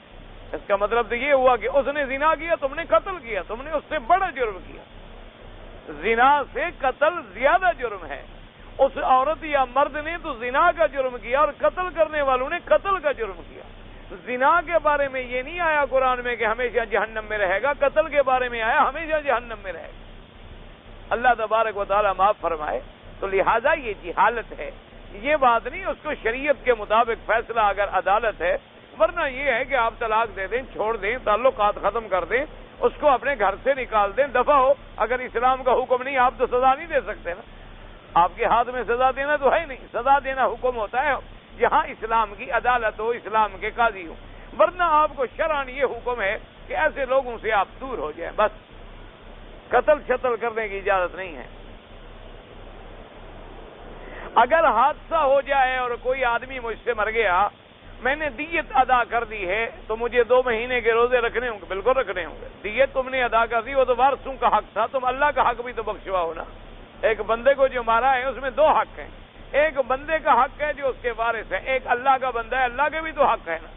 اس کا مطلب تو یہ ہوا کہ اس نے زنا کیا، تم نے قتل کیا، تم نے اس سے بڑا جرم کیا۔ زنا سے قتل زیادہ جرم ہے. اس عورت یا مرد نے تو زنا کا جرم کیا اور قتل کرنے والوں نے قتل کا جرم کیا. زنا کے بارے میں یہ نہیں آیا قرآن میں کہ ہمیشہ جہنم میں رہے گا، قتل کے بارے میں آیا ہمیشہ جہنم میں رہے گا. اللہ تبارک و تعالیٰ معاف فرمائے. تو لہذا یہ جہالت ہے، یہ بات نہیں. اس کو شریعت کے مطابق فیصلہ اگر عدالت ہے، ورنہ یہ ہے کہ آپ طلاق دے دیں، چھوڑ دیں، تعلقات ختم کر دیں، اس کو اپنے گھر سے نکال دیں، دفع ہو. اگر اسلام کا حکم نہیں، آپ تو سزا نہیں دے سکتے نا. آپ کے ہاتھ میں سزا دینا تو ہے نہیں. سزا دینا حکم ہوتا ہے جہاں اسلام کی عدالت ہو، اسلام کے قاضی ہو. ورنہ آپ کو شرعاً یہ حکم ہے کہ ایسے لوگوں سے آپ دور ہو جائیں. بس قتل شتل کرنے کی اجازت نہیں ہے. اگر حادثہ ہو جائے اور کوئی آدمی مجھ سے مر گیا، میں نے دیت ادا کر دی ہے، تو مجھے 2 مہینے کے روزے رکھنے ہوں گے. بالکل رکھنے ہوں گے. دیت تم نے ادا کر دی، وہ تو وارثوں کا حق تھا. تم اللہ کا حق بھی تو بخشوا ہو نا. ایک بندے کو جو مارا ہے اس میں 2 حق ہیں. ایک بندے کا حق ہے جو اس کے وارث ہے، ایک اللہ کا بندہ ہے، اللہ کے بھی تو حق ہے نا.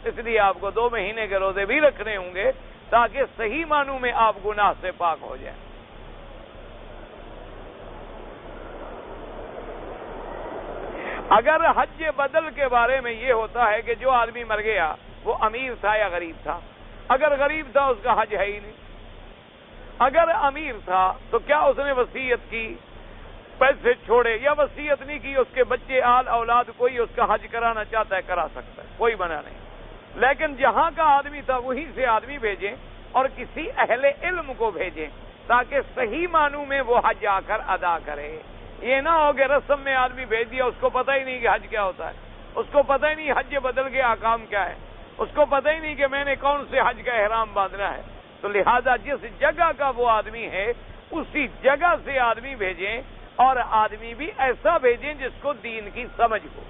اس لیے آپ کو 2 مہینے کے روزے بھی رکھنے ہوں گے تاکہ صحیح معنوں میں آپ گناہ سے پاک ہو جائیں. اگر حج بدل کے بارے میں یہ ہوتا ہے کہ جو آدمی مر گیا وہ امیر تھا یا غریب تھا. اگر غریب تھا اس کا حج ہے ہی نہیں. اگر امیر تھا تو کیا اس نے وصیت کی، پیسے چھوڑے، یا وصیت نہیں کی، اس کے بچے آل اولاد کوئی اس کا حج کرانا چاہتا ہے کرا سکتا ہے، کوئی منع نہیں. لیکن جہاں کا آدمی تھا وہیں سے آدمی بھیجیں اور کسی اہل علم کو بھیجیں تاکہ صحیح معنوں میں وہ حج آ کر ادا کرے. یہ نہ ہو کہ رسم میں آدمی بھیج دیا، اس کو پتہ ہی نہیں کہ حج کیا ہوتا ہے، اس کو پتہ ہی نہیں حج بدل کے احکام کیا ہے، اس کو پتہ ہی نہیں کہ میں نے کون سے حج کا احرام باندھنا ہے. تو لہذا جس جگہ کا وہ آدمی ہے اسی جگہ سے آدمی بھیجیں، اور آدمی بھی ایسا بھیجیں جس کو دین کی سمجھ ہو.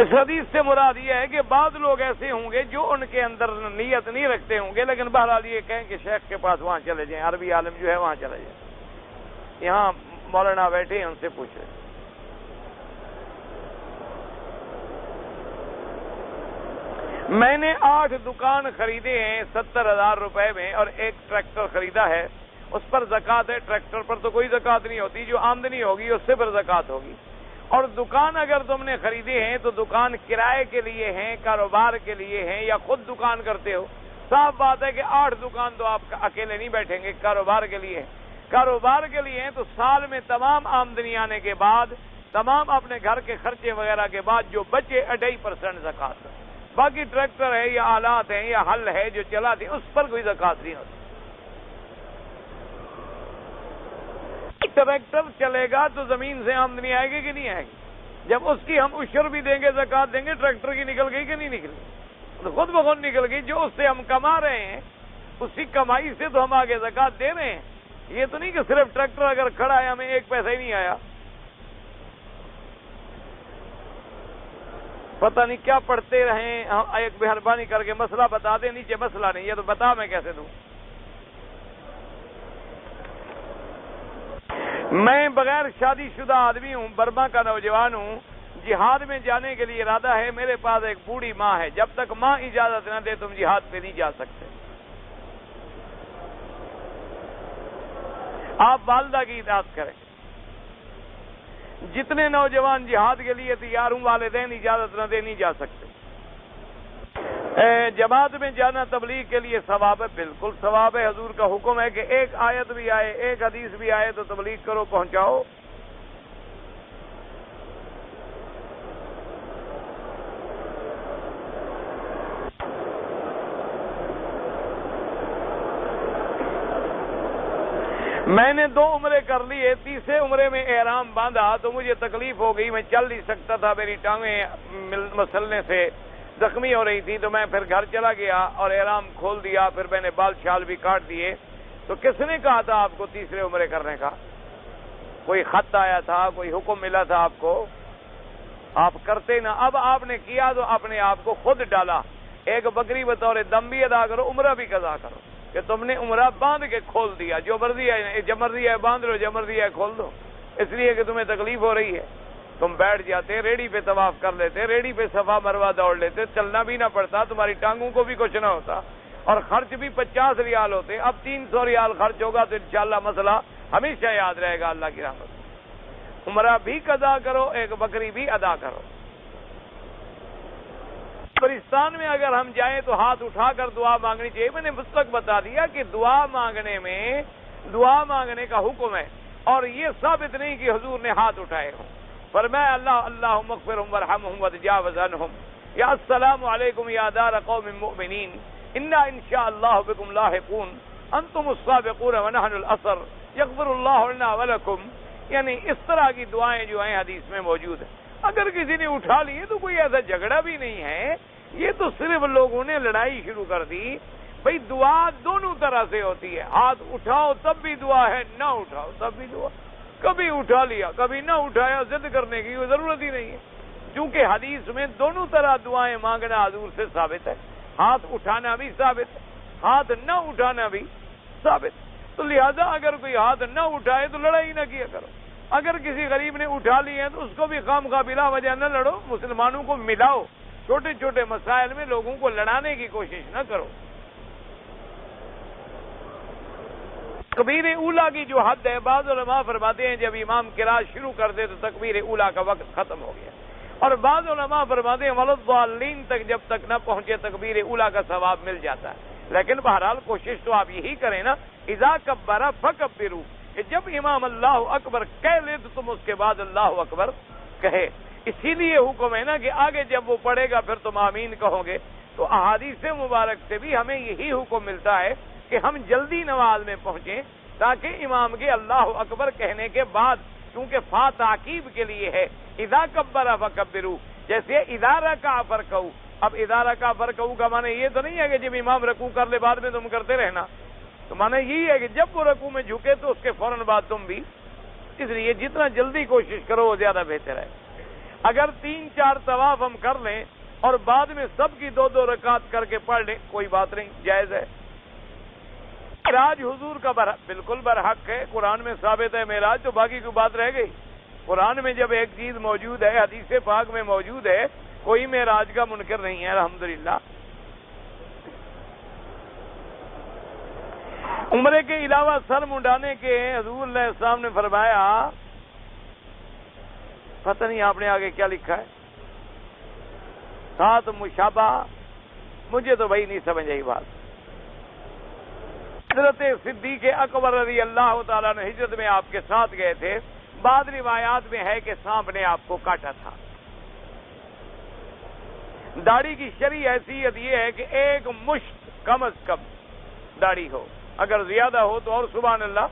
اس حدیث سے مراد یہ ہے کہ بعض لوگ ایسے ہوں گے جو ان کے اندر نیت نہیں رکھتے ہوں گے، لیکن بہرحال یہ کہیں کہ شیخ کے پاس وہاں چلے جائیں، عربی عالم جو ہے وہاں چلے جائیں. یہاں مولانا بیٹھے ہیں، ان سے پوچھیں. میں نے 8 دکان خریدے ہیں 70,000 روپے میں، اور ایک ٹریکٹر خریدا ہے. اس پر زکوٰۃ ہے. ٹریکٹر پر تو کوئی زکوٰۃ نہیں ہوتی، جو آمدنی ہوگی اس سے پر زکوٰۃ ہوگی. اور دکان اگر تم نے خریدے ہیں تو دکان کرائے کے لیے ہیں، کاروبار کے لیے ہیں، یا خود دکان کرتے ہو؟ صاف بات ہے کہ 8 دکان تو آپ اکیلے نہیں بیٹھیں گے، کاروبار کے لیے. کاروبار کے لیے ہیں تو سال میں تمام آمدنی آنے کے بعد، تمام اپنے گھر کے خرچے وغیرہ کے بعد جو بچے 2.5% زکوٰۃ. باقی ٹریکٹر ہے یا آلات ہیں یا ہل ہے جو چلاتے ہیں اس پر کوئی زکوٰۃ نہیں ہوتی. ٹریکٹر چلے گا تو زمین سے آمدنی آئے گی کہ نہیں آئے گی؟ جب اس کی ہم عشر بھی دیں گے، زکوٰۃ دیں گے، ٹریکٹر کی نکل گئی کہ نہیں نکل گئی؟ تو خود بخود نکل گئی. جو اس سے ہم کما رہے ہیں اسی کمائی سے تو ہم آگے زکوٰۃ دے رہے ہیں. یہ تو نہیں کہ صرف ٹریکٹر اگر کھڑا ہے ہمیں 1 پیسہ ہی نہیں آیا. پتہ نہیں کیا پڑھتے رہیں. ایک مہربانی کر کے مسئلہ بتا دیں. نیچے مسئلہ نہیں ہے تو بتا، میں کیسے دوں. میں بغیر شادی شدہ آدمی ہوں، برما کا نوجوان ہوں. جہاد میں جانے کے لیے ارادہ ہے. میرے پاس ایک بوڑھی ماں ہے. جب تک ماں اجازت نہ دے تم جہاد پہ نہیں جا سکتے. آپ والدہ کی اطاعت کریں. جتنے نوجوان جہاد کے لیے تیار ہوں، والدین اجازت نہ دے نہیں جا سکتے. جماعت میں جانا تبلیغ کے لیے ثواب ہے. بالکل ثواب ہے. حضور کا حکم ہے کہ ایک آیت بھی آئے، ایک حدیث بھی آئے تو تبلیغ کرو، پہنچاؤ. میں نے 2 عمرے کر لیے. تیسرے عمرے میں احرام باندھا تو مجھے تکلیف ہو گئی. میں چل نہیں سکتا تھا، میری ٹانگیں مسلنے سے زخمی ہو رہی تھی. تو میں پھر گھر چلا گیا اور احرام کھول دیا. پھر میں نے بال شال بھی کاٹ دیے. تو کس نے کہا تھا آپ کو تیسرے عمرے کرنے کا؟ کوئی خط آیا تھا، کوئی حکم ملا تھا آپ کو؟ آپ کرتے نا. اب آپ نے کیا تو اپنے آپ کو خود ڈالا. ایک بکری بطور دم بھی ادا کرو، عمرہ بھی قضا کرو. کہ تم نے عمرہ باندھ کے کھول دیا، جو مرضی ہے جمردی ہے باندھ لو، جمردی ہے کھول دو، اس لیے کہ تمہیں تکلیف ہو رہی ہے۔ تم بیٹھ جاتے، ریڑی پہ طواف کر لیتے، ریڑی پہ صفا مروہ دوڑ لیتے، چلنا بھی نہ پڑتا، تمہاری ٹانگوں کو بھی کچھ نہ ہوتا، اور خرچ بھی 50 ریال ہوتے، اب 300 ریال خرچ ہوگا تو انشاءاللہ مسئلہ ہمیشہ یاد رہے گا اللہ کی رحمت سے۔ عمرہ بھی قضا کرو، ایک بکری بھی ادا کرو۔ قبرستان میں اگر ہم جائیں تو ہاتھ اٹھا کر دعا مانگنی چاہیے۔ میں نے مستق بتا دیا کہ دعا مانگنے میں دعا مانگنے کا حکم ہے، اور یہ ثابت نہیں کہ حضور نے ہاتھ اٹھائے ہوں۔ فرمایا اللہم اغفرہم وارحمہم وتجاوز عنہم، یا السلام علیکم یا دار قوم مؤمنین، انا انشاءاللہ بکم لاحقون، انتم السابقون ونحن الاثر، یغفر اللہ لنا ولکم۔ یعنی اس طرح کی دعائیں جو ہیں حدیث میں موجود ہیں۔ اگر کسی نے اٹھا لیے تو کوئی ایسا جھگڑا بھی نہیں ہے، یہ تو صرف لوگوں نے لڑائی شروع کر دی۔ بھئی دعا دونوں طرح سے ہوتی ہے، ہاتھ اٹھاؤ تب بھی دعا ہے، نہ اٹھاؤ تب بھی دعا۔ کبھی اٹھا لیا کبھی نہ اٹھایا، ضد کرنے کی کوئی ضرورت ہی نہیں ہے، کیونکہ حدیث میں دونوں طرح دعائیں مانگنا حضور سے ثابت ہے، ہاتھ اٹھانا بھی ثابت ہے، ہاتھ نہ اٹھانا بھی ثابت۔ تو لہذا اگر کوئی ہاتھ نہ اٹھائے تو لڑائی نہ کیا کرو، اگر کسی غریب نے اٹھا لی ہے تو اس کو بھی خواہ بلا وجہ نہ لڑو، مسلمانوں کو ملاؤ، چھوٹے چھوٹے مسائل میں لوگوں کو لڑانے کی کوشش نہ کرو۔ تکبیر اولیٰ کی جو حد ہے، بعض علماء فرماتے ہیں جب امام قرات شروع کر دے تو تکبیر اولیٰ کا وقت ختم ہو گیا، اور بعض علماء فرماتے ہیں وللضالین تک جب تک نہ پہنچے تکبیر اولیٰ کا ثواب مل جاتا ہے۔ لیکن بہرحال کوشش تو آپ یہی کریں نا، اذا کبر فکبروا، کہ جب امام اللہ اکبر کہہ لے تو تم اس کے بعد اللہ اکبر کہے۔ اسی لیے حکم ہے نا کہ آگے جب وہ پڑھے گا پھر تم آمین کہو گے۔ تو احادیث مبارک سے بھی ہمیں یہی حکم ملتا ہے کہ ہم جلدی نماز میں پہنچیں، تاکہ امام کے اللہ اکبر کہنے کے بعد، کیونکہ فا تاکیب کے لیے ہے، اذا کبر فکبروا، جیسے اذا رکع فرکعوا۔ اب اذا رکع فرکعوا کا معنی یہ تو نہیں ہے کہ جب امام رکوع کر لے بعد میں تم کرتے رہنا، تو معنی یہی ہے کہ جب وہ رکوع میں جھکے تو اس کے فوراً بعد تم بھی۔ اس لیے جتنا جلدی کوشش کرو وہ زیادہ بہتر ہے۔ اگر 3-4 طواف ہم کر لیں اور بعد میں سب کی 2-2 رکعت کر کے پڑھ لیں، کوئی بات نہیں، جائز ہے۔ معراج حضور کا بالکل برحق ہے، قرآن میں ثابت ہے معراج، تو باقی کوئی بات رہ گئی؟ قرآن میں جب ایک چیز موجود ہے، حدیث پاک میں موجود ہے، کوئی معراج کا منکر نہیں ہے، الحمدللہ۔ عمرے کے علاوہ سر منڈانے کے حضور علیہ السلام نے فرمایا، پتہ نہیں آپ نے آگے کیا لکھا ہے، ساتھ مشابہ، مجھے تو بھائی نہیں سمجھ آئی بات۔ حضرت صدیق اکبر رضی اللہ تعالیٰ نے ہجرت میں آپ کے ساتھ گئے تھے، بعض روایات میں ہے کہ سانپ نے آپ کو کاٹا تھا۔ داڑھی کی شرعی حیثیت یہ ہے کہ 1 مشت کم از کم داڑھی ہو، اگر زیادہ ہو تو اور سبحان اللہ،